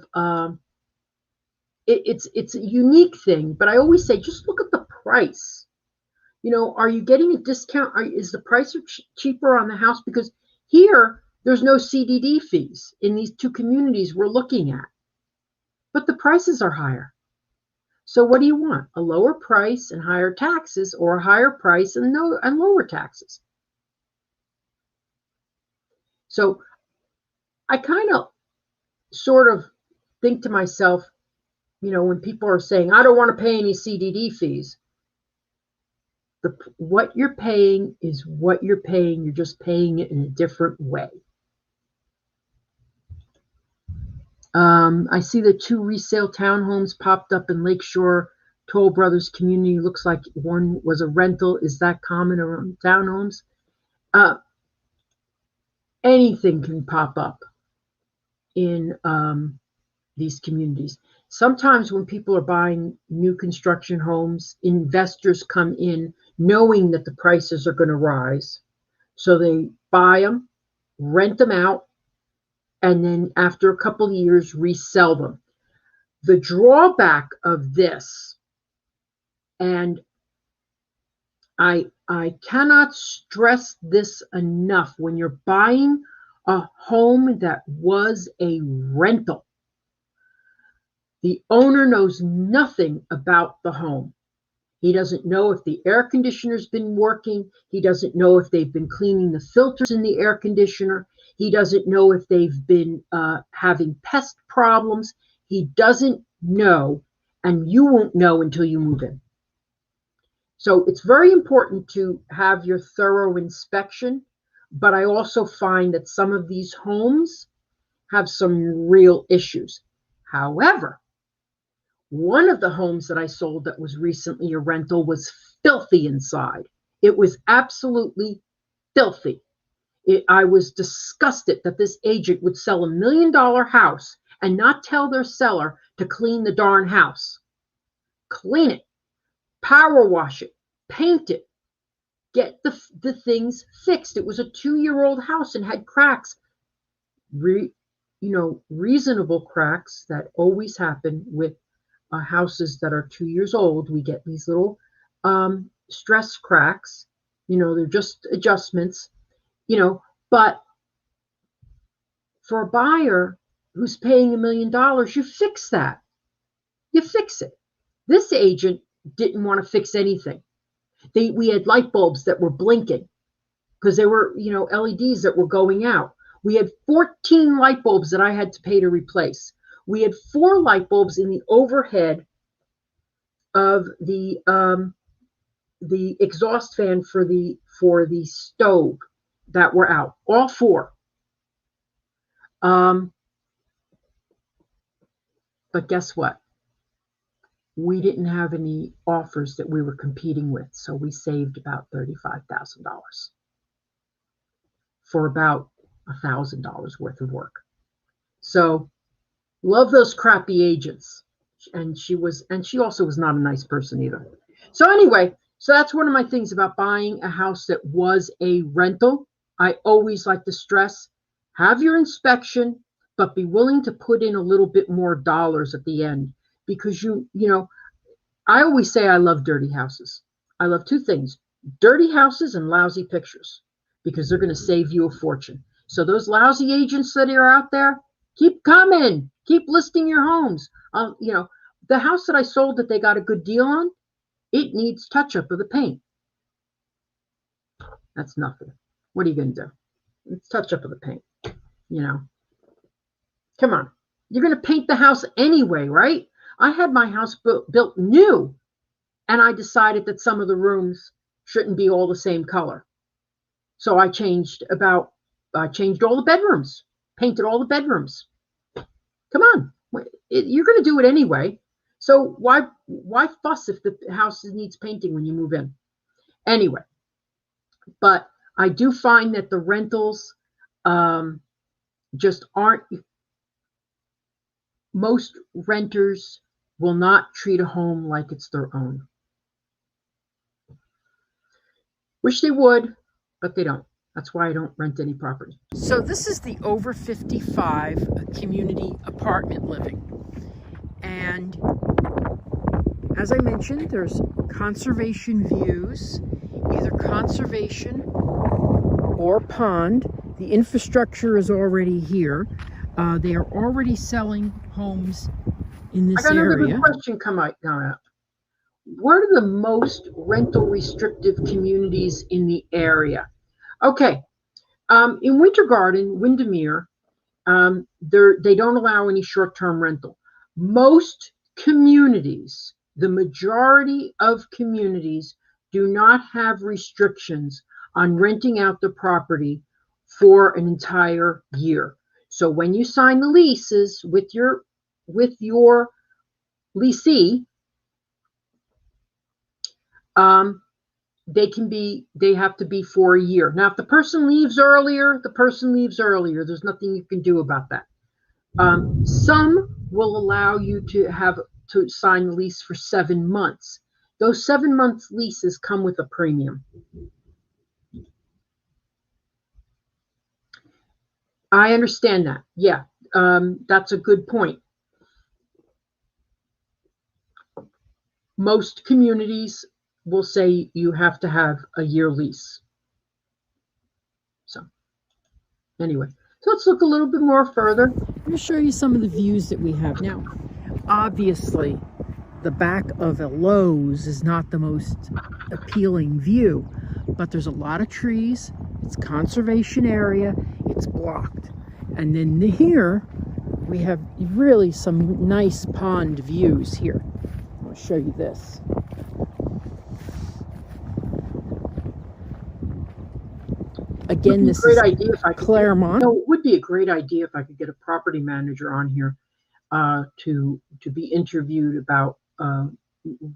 it's a unique thing, but I always say just look at the price. Are you getting a discount? Is the price cheaper on the house? Because here there's no CDD fees in these 2 communities we're looking at, but the prices are higher. So what do you want? A lower price and higher taxes, or a higher price and lower taxes? So I kind of sort of think to myself, when people are saying, I don't want to pay any CDD fees, what you're paying is what you're paying. You're just paying it in a different way. I see the 2 resale townhomes popped up in Lakeshore Toll Brothers community looks like one was a rental. Is that common around townhomes? Anything can pop up in these communities. Sometimes when people are buying new construction homes, investors come in knowing that the prices are going to rise. So they buy them, rent them out, and then after a couple of years, resell them. The drawback of this, and I cannot stress this enough, when you're buying a home that was a rental, the owner knows nothing about the home. He doesn't know if the air conditioner's been working. He doesn't know if they've been cleaning the filters in the air conditioner. He doesn't know if they've been having pest problems. He doesn't know, and you won't know until you move in. So it's very important to have your thorough inspection, but I also find that some of these homes have some real issues. However, one of the homes that I sold that was recently a rental was filthy inside. It was absolutely filthy. I was disgusted that this agent would sell $1 million house and not tell their seller to clean the darn house. Clean it, power wash it, paint it, get the things fixed. It was a 2-year-old house and had cracks, reasonable cracks that always happen with houses that are 2 years old. We get these little stress cracks. They're just adjustments. But for a buyer who's paying $1 million, you fix that. You fix it. This agent didn't want to fix anything. We had light bulbs that were blinking because they were, LEDs that were going out. We had 14 light bulbs that I had to pay to replace. We had 4 light bulbs in the overhead of the exhaust fan for the stove that were out. All 4. But guess what? We didn't have any offers that we were competing with, so we saved about $35,000 for about $1,000 worth of work. So love those crappy agents. And she also was not a nice person either. So anyway, so that's one of my things about buying a house that was a rental. I always like to stress, have your inspection, but be willing to put in a little bit more dollars at the end, because I always say I love dirty houses. I love 2 things, dirty houses and lousy pictures, because they're going to save you a fortune. So those lousy agents that are out there, keep coming, keep listing your homes. The house that I sold that they got a good deal on, it needs touch up of the paint. That's nothing. What are you going to do? It's touch up of the paint. Come on. You're going to paint the house anyway, right? I had my house built new, and I decided that some of the rooms shouldn't be all the same color. So I changed all the bedrooms, painted all the bedrooms. Come on. You're going to do it anyway. So why fuss if the house needs painting when you move in? Anyway, but I do find that the rentals just aren't. Most renters will not treat a home like it's their own. Wish they would, but they don't. That's why I don't rent any property. So this is the over 55 community apartment living. And as I mentioned, there's conservation views, either conservation or pond. The infrastructure is already here. They are already selling homes in this area. I got another question come up. What are the most rental restrictive communities in the area? Okay, in Winter Garden, Windermere, they don't allow any short-term rental. Most communities, the majority of communities, do not have restrictions on renting out the property for an entire year. So when you sign the leases with your leasee, they have to be for a year. Now, if the person leaves earlier, the person leaves earlier. There's nothing you can do about that. Some will allow you to sign the lease for 7 months. Those 7 months leases come with a premium. I understand that. Yeah, that's a good point. Most communities will say you have to have a year lease. So anyway, so let's look a little bit more further. I'm going to show you some of the views that we have now. Obviously, the back of a Lowe's is not the most appealing view, but there's a lot of trees. It's conservation area. It's blocked. And then here we have really some nice pond views here. I'll show you this. Again, this is Claremont. No, it would be a great idea if I could get a property manager on here to be interviewed about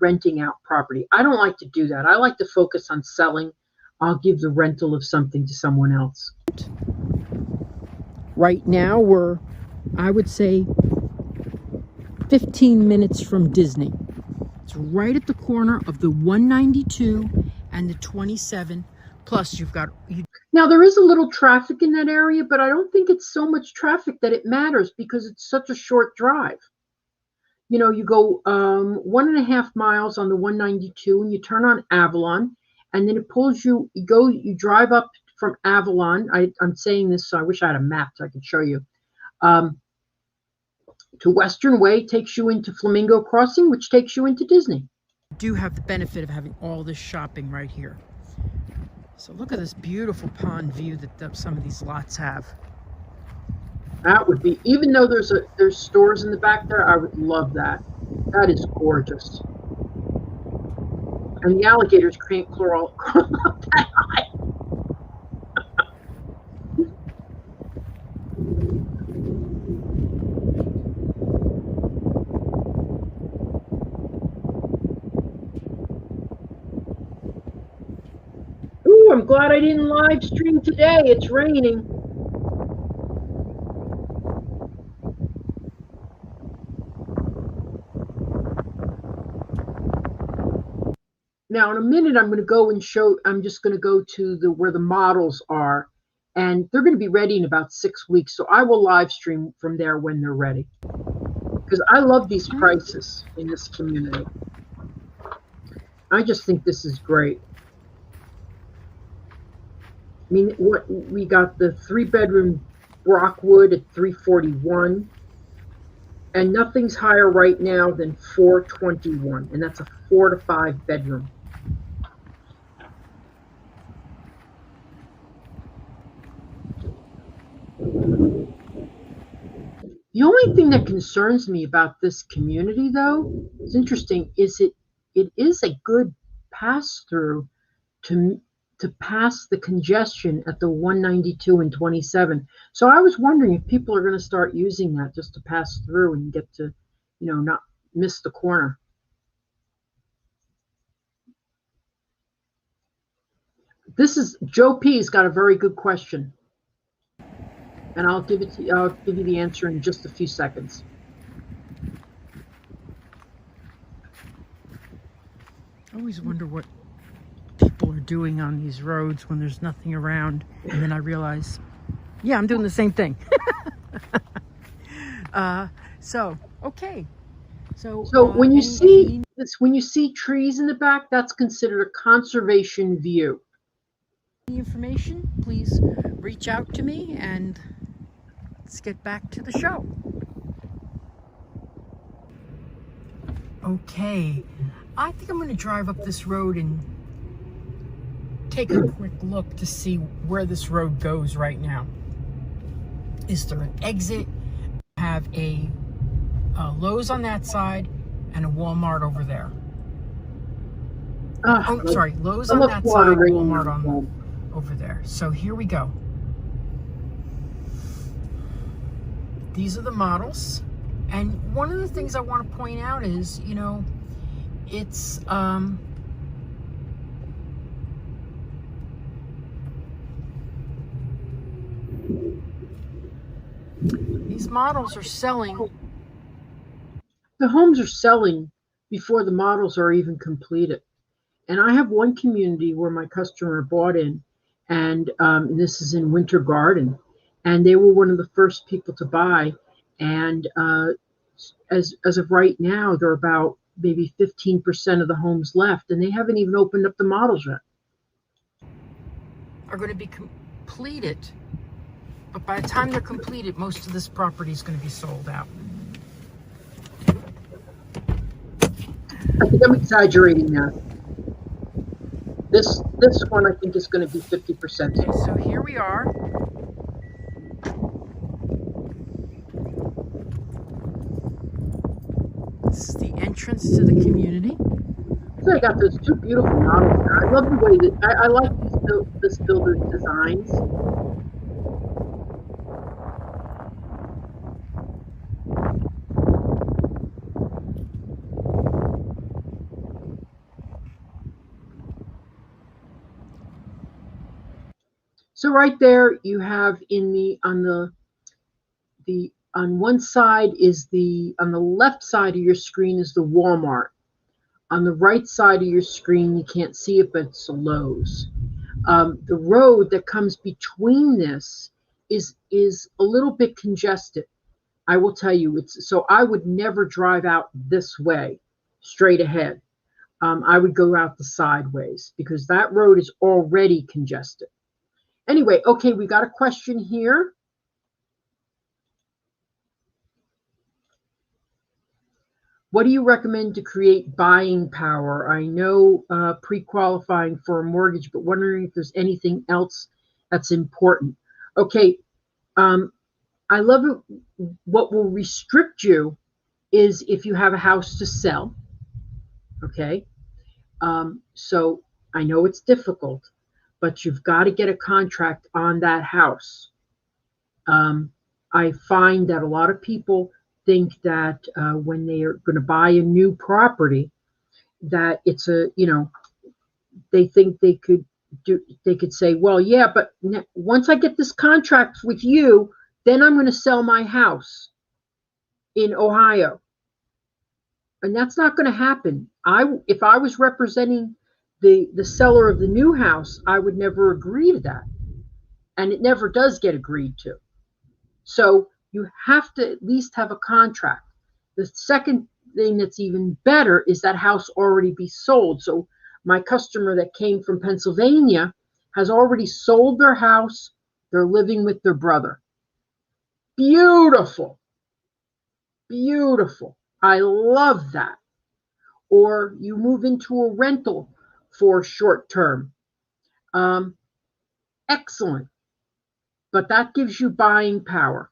renting out property. I don't like to do that. I like to focus on selling. I'll give the rental of something to someone else. Right now we're, I would say, 15 minutes from Disney. It's right at the corner of the 192 and the 27. Plus now there is a little traffic in that area, but I don't think it's so much traffic that it matters because it's such a short drive. You know, you go 1.5 miles on the 192 and you turn on Avalon, and then it pulls you, you drive up from Avalon. I'm saying this, so I wish I had a map so I could show you. To Western Way takes you into Flamingo Crossing, which takes you into Disney. You do have the benefit of having all this shopping right here. So look at this beautiful pond view that some of these lots have. That would be, even though there's stores in the back there, I would love that. That is gorgeous. And the alligators can't crawl up that high. Ooh, I'm glad I didn't live stream today. It's raining. Now, in a minute, I'm going to go and show, I'm just going to go to where the models are, and they're going to be ready in about 6 weeks. So I will live stream from there when they're ready. Because I love these prices in this community. I just think this is great. I mean, what we got the 3-bedroom Brockwood at $341, and nothing's higher right now than $421, and that's a 4 to 5 bedroom. The only thing that concerns me about this community, though, it's interesting, is it is a good pass through to pass the congestion at the 192 and 27. So I was wondering if people are going to start using that just to pass through and get to, you know, not miss the corner. This is Joe P's got a very good question, and I'll give you the answer in just a few seconds. I always wonder what people are doing on these roads when there's nothing around, and then I realize, yeah, I'm doing the same thing. Okay. So when you see this, when you see trees in the back, that's considered a conservation view. Any information, please reach out to me, and let's get back to the show. Okay, I think I'm going to drive up this road and take a quick look to see where this road goes right now. Is there an exit? Have a Lowe's on that side and a Walmart over there. Sorry, Lowe's on that side, Walmart over there. So here we go. These are the models. And one of the things I want to point out is, you know, it's these models are selling. The homes are selling before the models are even completed. And I have one community where my customer bought in, and this is in Winter Garden, and they were one of the first people to buy. And as of right now, they're about maybe 15% of the homes left, and they haven't even opened up the models yet. Are going to be completed, but by the time they're completed, most of this property is going to be sold out. I think I'm exaggerating that. This one I think is going to be 50%. Okay, so here we are. This is the entrance to the community. So I got those two beautiful models there. I love the way that I like this builder's designs. So right there you have on one side is on the left side of your screen is the Walmart. On the right side of your screen, you can't see it, but it's a Lowe's. The road that comes between this is a little bit congested. I will tell you, so I would never drive out this way straight ahead. I would go out the sideways because that road is already congested. Anyway, okay, we got a question here. What do you recommend to create buying power? I know pre-qualifying for a mortgage, but wondering if there's anything else that's important. Okay, I love it. What will restrict you is if you have a house to sell. Okay, so I know it's difficult, but you've got to get a contract on that house. I find that a lot of people think that when they are going to buy a new property, that it's they think they could say, well, yeah, but once I get this contract with you, then I'm going to sell my house in Ohio. And that's not going to happen. If I was representing the seller of the new house, I would never agree to that. And it never does get agreed to. So you have to at least have a contract. The second thing that's even better is that house already be sold. So my customer that came from Pennsylvania has already sold their house. They're living with their brother. Beautiful. Beautiful. I love that. Or you move into a rental for short term. Excellent. But that gives you buying power.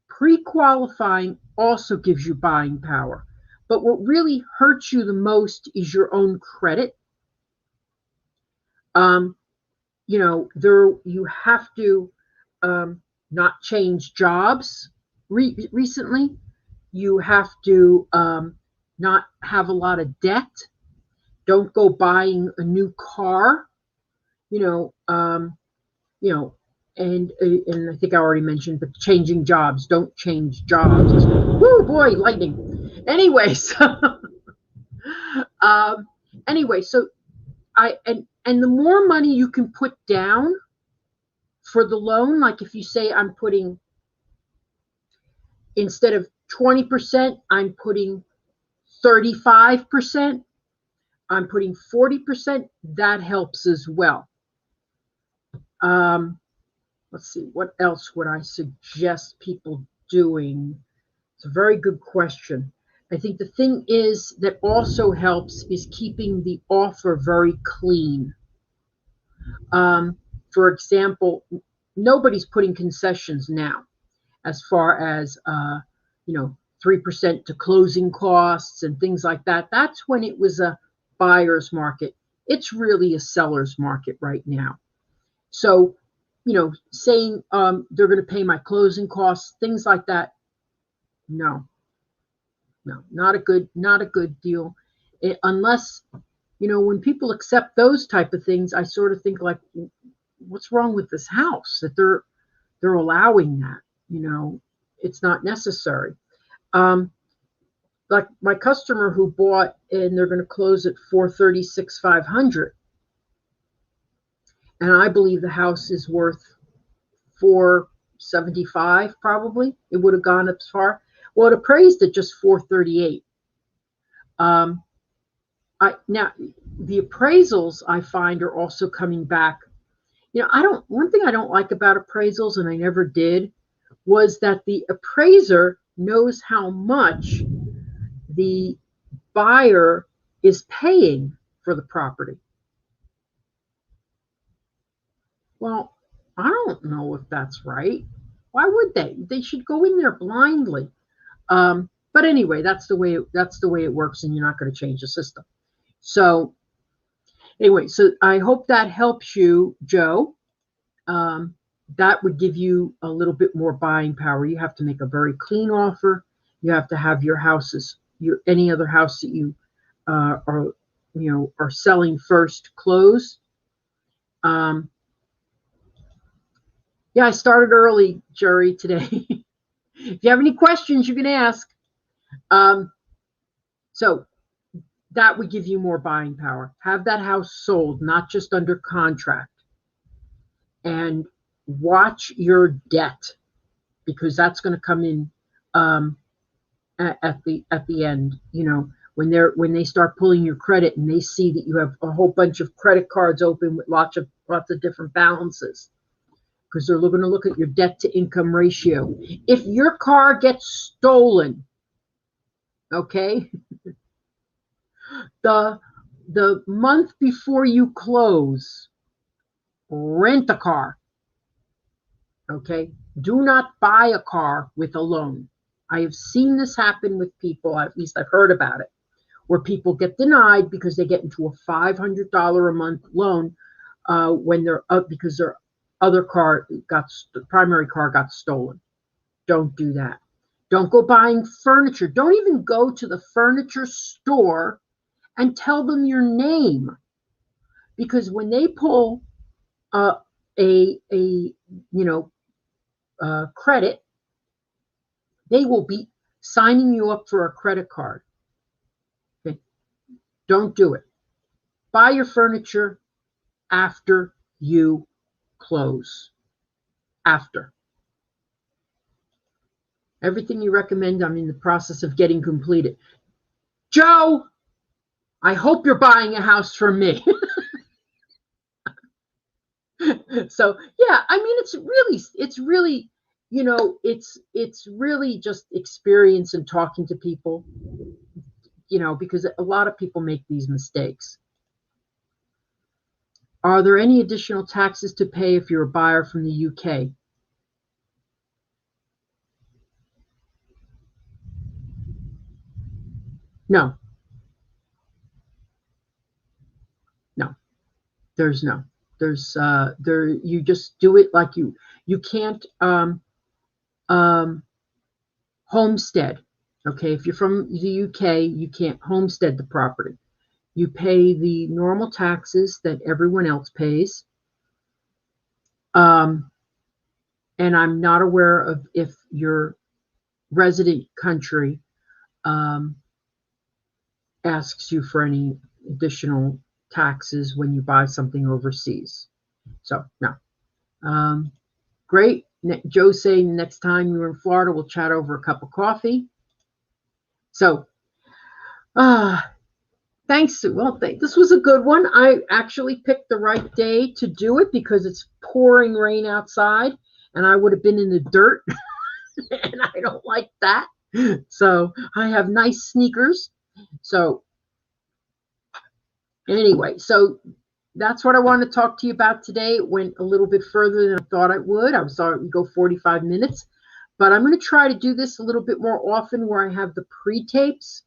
Pre-qualifying also gives you buying power. But what really hurts you the most is your own credit. You have to not change jobs recently. You have to not have a lot of debt. Don't go buying a new car. And I think I already mentioned, but changing jobs. Don't change jobs. Woo, boy, lightning. Anyways, so and the more money you can put down for the loan, like if you say I'm putting, instead of 20%, I'm putting 35%, I'm putting 40%, that helps as well. Let's see, what else would I suggest people doing? It's a very good question. I think the thing is that also helps is keeping the offer very clean. For example, nobody's putting concessions now as far as 3% to closing costs and things like that. That's when it was a buyer's market. It's really a seller's market right now. So, saying they're going to pay my closing costs, things like that. No, not a good deal. Unless, when people accept those type of things, I sort of think like, what's wrong with this house that they're allowing that, it's not necessary. Like my customer who bought, and they're going to close at 436,500, and I believe the house is worth 475 probably. It would have gone up as far. Well, it appraised at just 438. Now the appraisals I find are also coming back. One thing I don't like about appraisals, and I never did, was that the appraiser knows how much the buyer is paying for the property. Well, I don't know if that's right. Why would they? They should go in there blindly. But anyway, that's the way it works, and you're not going to change the system. So anyway, so I hope that helps you, Joe. That would give you a little bit more buying power. You have to make a very clean offer. You have to have your houses, any other house that you are selling first close. Yeah, I started early, Jerry, today. If you have any questions, you can ask. So that would give you more buying power. Have that house sold, not just under contract. And watch your debt, because that's going to come in at the end. When they start pulling your credit and they see that you have a whole bunch of credit cards open with lots of different balances, because they're going to look at your debt to income ratio. If your car gets stolen, okay, the month before you close, rent a car. Okay, do not buy a car with a loan. I have seen this happen with people, at least I've heard about it, where people get denied because they get into a $500 a month loan when they're up because their the primary car got stolen. Don't do that. Don't go buying furniture. Don't even go to the furniture store and tell them your name, because when they pull credit, they will be signing you up for a credit card. Okay? Don't do it. Buy your furniture after you close. After. Everything you recommend, I'm in the process of getting completed. Joe, I hope you're buying a house from me. So yeah, I mean, it's really, it's really just experience and talking to people, because a lot of people make these mistakes. Are there any additional taxes to pay if you're a buyer from the UK? No. There's you just do it like you can't homestead. Okay, if you're from the UK, you can't homestead the property. You pay the normal taxes that everyone else pays. And I'm not aware of if your resident country asks you for any additional taxes when you buy something overseas. So no. Great. Joe saying next time you're in Florida, we'll chat over a cup of coffee. So thanks. Well, this was a good one. I actually picked the right day to do it because it's pouring rain outside and I would have been in the dirt and I don't like that. So I have nice sneakers. So anyway, so that's what I wanted to talk to you about today. It went a little bit further than I thought it would. I was thought it would go 45 minutes, but I'm going to try to do this a little bit more often where I have the pre-tapes,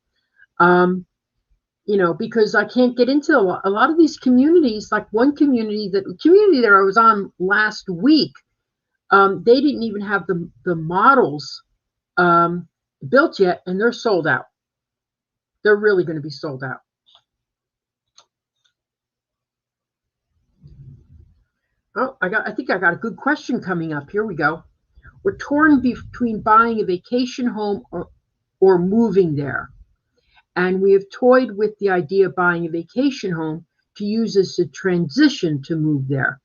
because I can't get into a lot of these communities. Like one community that I was on last week, they didn't even have the models built yet, and they're sold out. They're really going to be sold out. Oh, I think I got a good question coming up. Here we go. We're torn between buying a vacation home or moving there. And we have toyed with the idea of buying a vacation home to use as a transition to move there.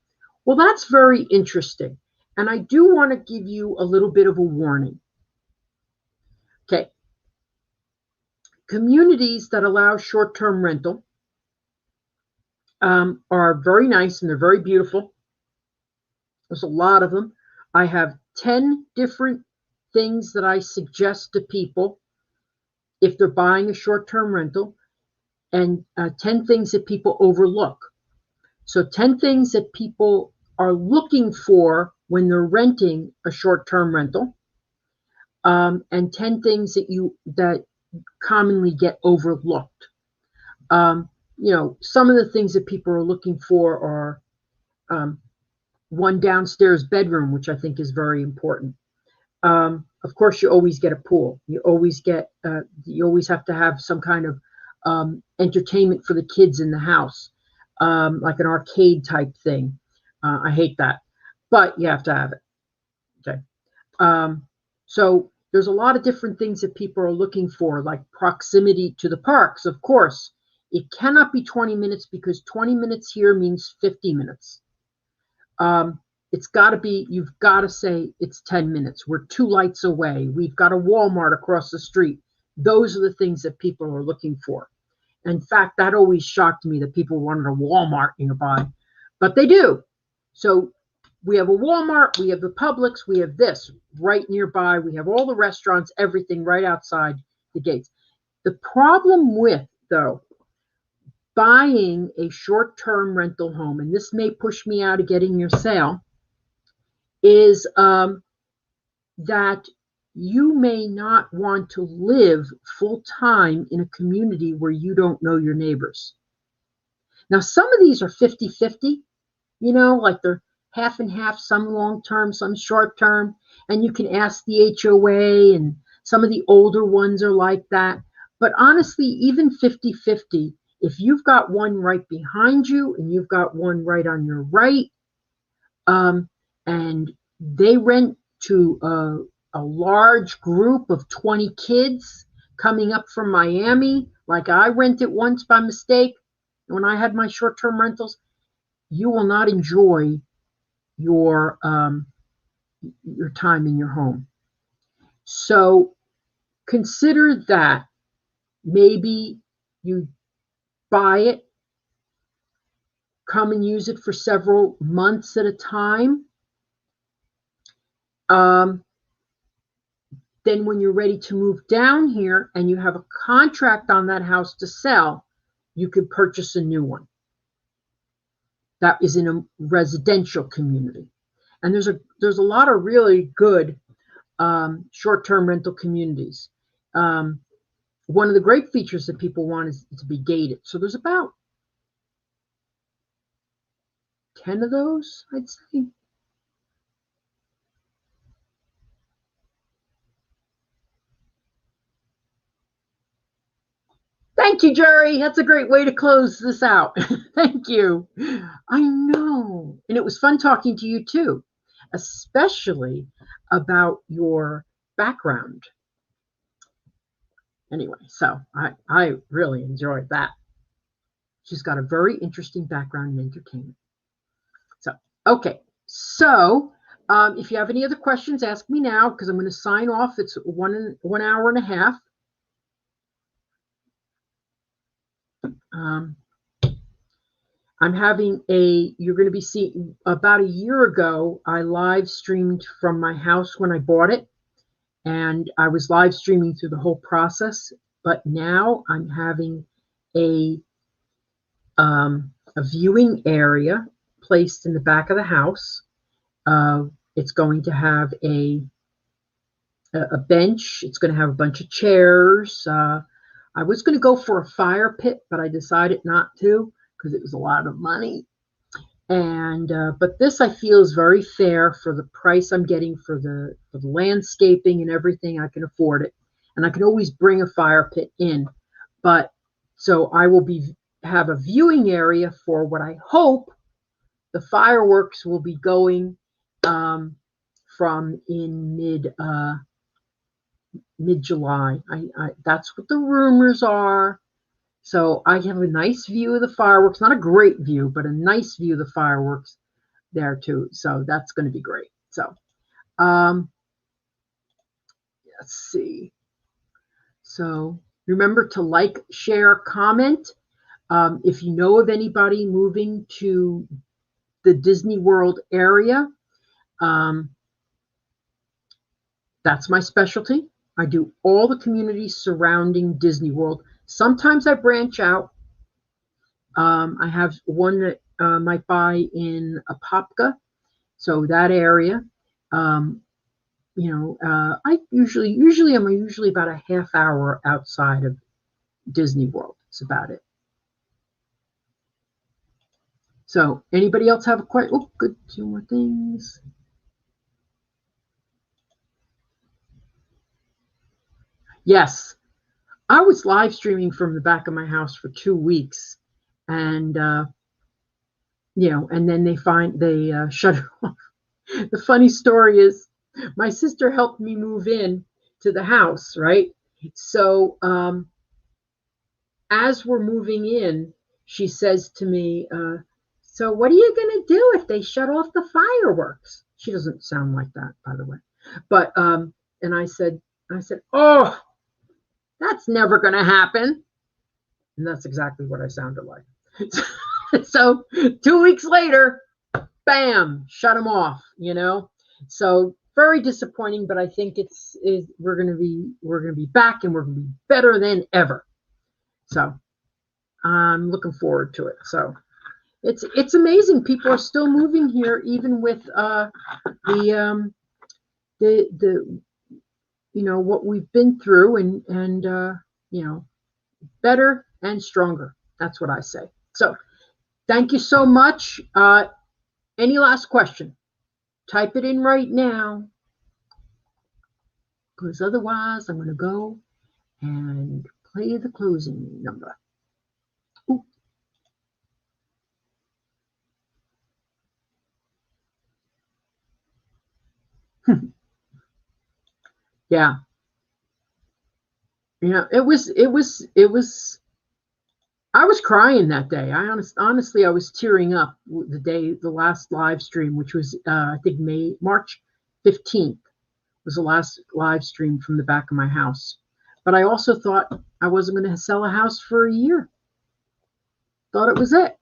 Well, that's very interesting. And I do want to give you a little bit of a warning. Okay. Communities that allow short-term rental are very nice and they're very beautiful. There's a lot of them. I have 10 different things that I suggest to people if they're buying a short-term rental, and 10 things that people overlook. So 10 things that people are looking for when they're renting a short-term rental, and 10 things that commonly get overlooked. Some of the things that people are looking for are one downstairs bedroom, which I think is very important. Of course, you always get a pool. You always have to have some kind of entertainment for the kids in the house, like an arcade type thing. I hate that, but you have to have it. Okay. So there's a lot of different things that people are looking for, like proximity to the parks. Of course, it cannot be 20 minutes because 20 minutes here means 50 minutes. You've got to say it's 10 minutes. We're 2 lights away. We've got a Walmart across the street. Those are the things that people are looking for. In fact, that always shocked me that people wanted a Walmart nearby, but they do. So we have a Walmart, we have the Publix, we have this right nearby. We have all the restaurants, everything right outside the gates. The problem with, though, buying a short-term rental home, and this may push me out of getting your sale, is that you may not want to live full-time in a community where you don't know your neighbors. Now, some of these are 50-50, like they're half and half, some long-term, some short-term, and you can ask the HOA, and some of the older ones are like that. But honestly, even 50-50, if you've got one right behind you and you've got one right on your right, and they rent to a large group of 20 kids coming up from Miami, like I rented once by mistake when I had my short-term rentals, you will not enjoy your time in your home. So consider that. Maybe you buy it, come and use it for several months at a time. Then when you're ready to move down here and you have a contract on that house to sell, you could purchase a new one. That is in a residential community. And there's a lot of really good short-term rental communities. One of the great features that people want is to be gated. So there's about 10 of those, I'd say. Thank you, Jerry. That's a great way to close this out. Thank you. I know. And it was fun talking to you too, especially about your background. Anyway, so I really enjoyed that. She's got a very interesting background in entertainment. So, okay. So, if you have any other questions, ask me now because I'm going to sign off. It's 1 hour and a half. You're going to be seeing, about a year ago, I live streamed from my house when I bought it, and I was live streaming through the whole process, but now I'm having a viewing area placed in the back of the house. It's going to have a bench. It's going to have a bunch of chairs. I was going to go for a fire pit, but I decided not to because it was a lot of money. And but this I feel is very fair for the price I'm getting for the landscaping and everything. I can afford it, and I can always bring a fire pit in. But so I will have a viewing area for what I hope the fireworks will be going from in mid-July. That's what the rumors are. So I have a nice view of the fireworks, not a great view, but a nice view of the fireworks there too. So that's going to be great. So let's see. So remember to like, share, comment. If you know of anybody moving to the Disney World area, that's my specialty. I do all the communities surrounding Disney World. Sometimes I branch out. I have one that might buy in Apopka, so that area. I usually I'm about a half hour outside of Disney World. That's about it. So anybody else have a question? Oh, good. 2 more things. Yes, I was live streaming from the back of my house for 2 weeks, and and then they shut it off. The funny story is, my sister helped me move in to the house, right? So as we're moving in, she says to me, "So what are you gonna do if they shut off the fireworks?" She doesn't sound like that, by the way, but and I said, "Oh, that's never going to happen." And that's exactly what I sounded like. So 2 weeks later, bam, shut them off, So very disappointing, but I think we're going to be back, and we're going to be better than ever. So I'm looking forward to it. So it's amazing. People are still moving here, even with the what we've been through, and better and stronger. That's what I say. So thank you so much. Any last question? Type it in right now, because otherwise I'm going to go and play the closing number. Ooh. Yeah. It was I was crying that day. Honestly, I was tearing up the last live stream, which was I think March 15th was the last live stream from the back of my house. But I also thought I wasn't going to sell a house for a year. Thought it was it.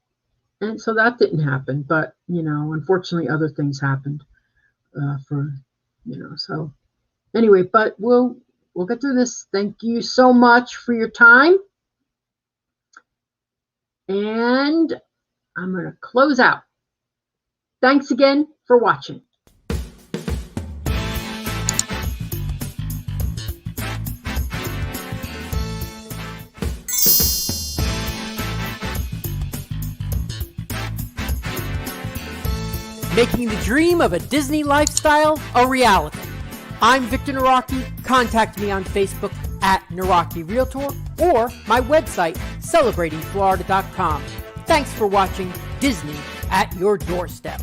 And so that didn't happen. But, unfortunately other things happened so anyway, but we'll get through this. Thank you so much for your time. And I'm going to close out. Thanks again for watching. Making the dream of a Disney lifestyle a reality. I'm Victor Naraki. Contact me on Facebook @Naraki Realtor or my website, celebratingflorida.com. Thanks for watching Disney at your doorstep.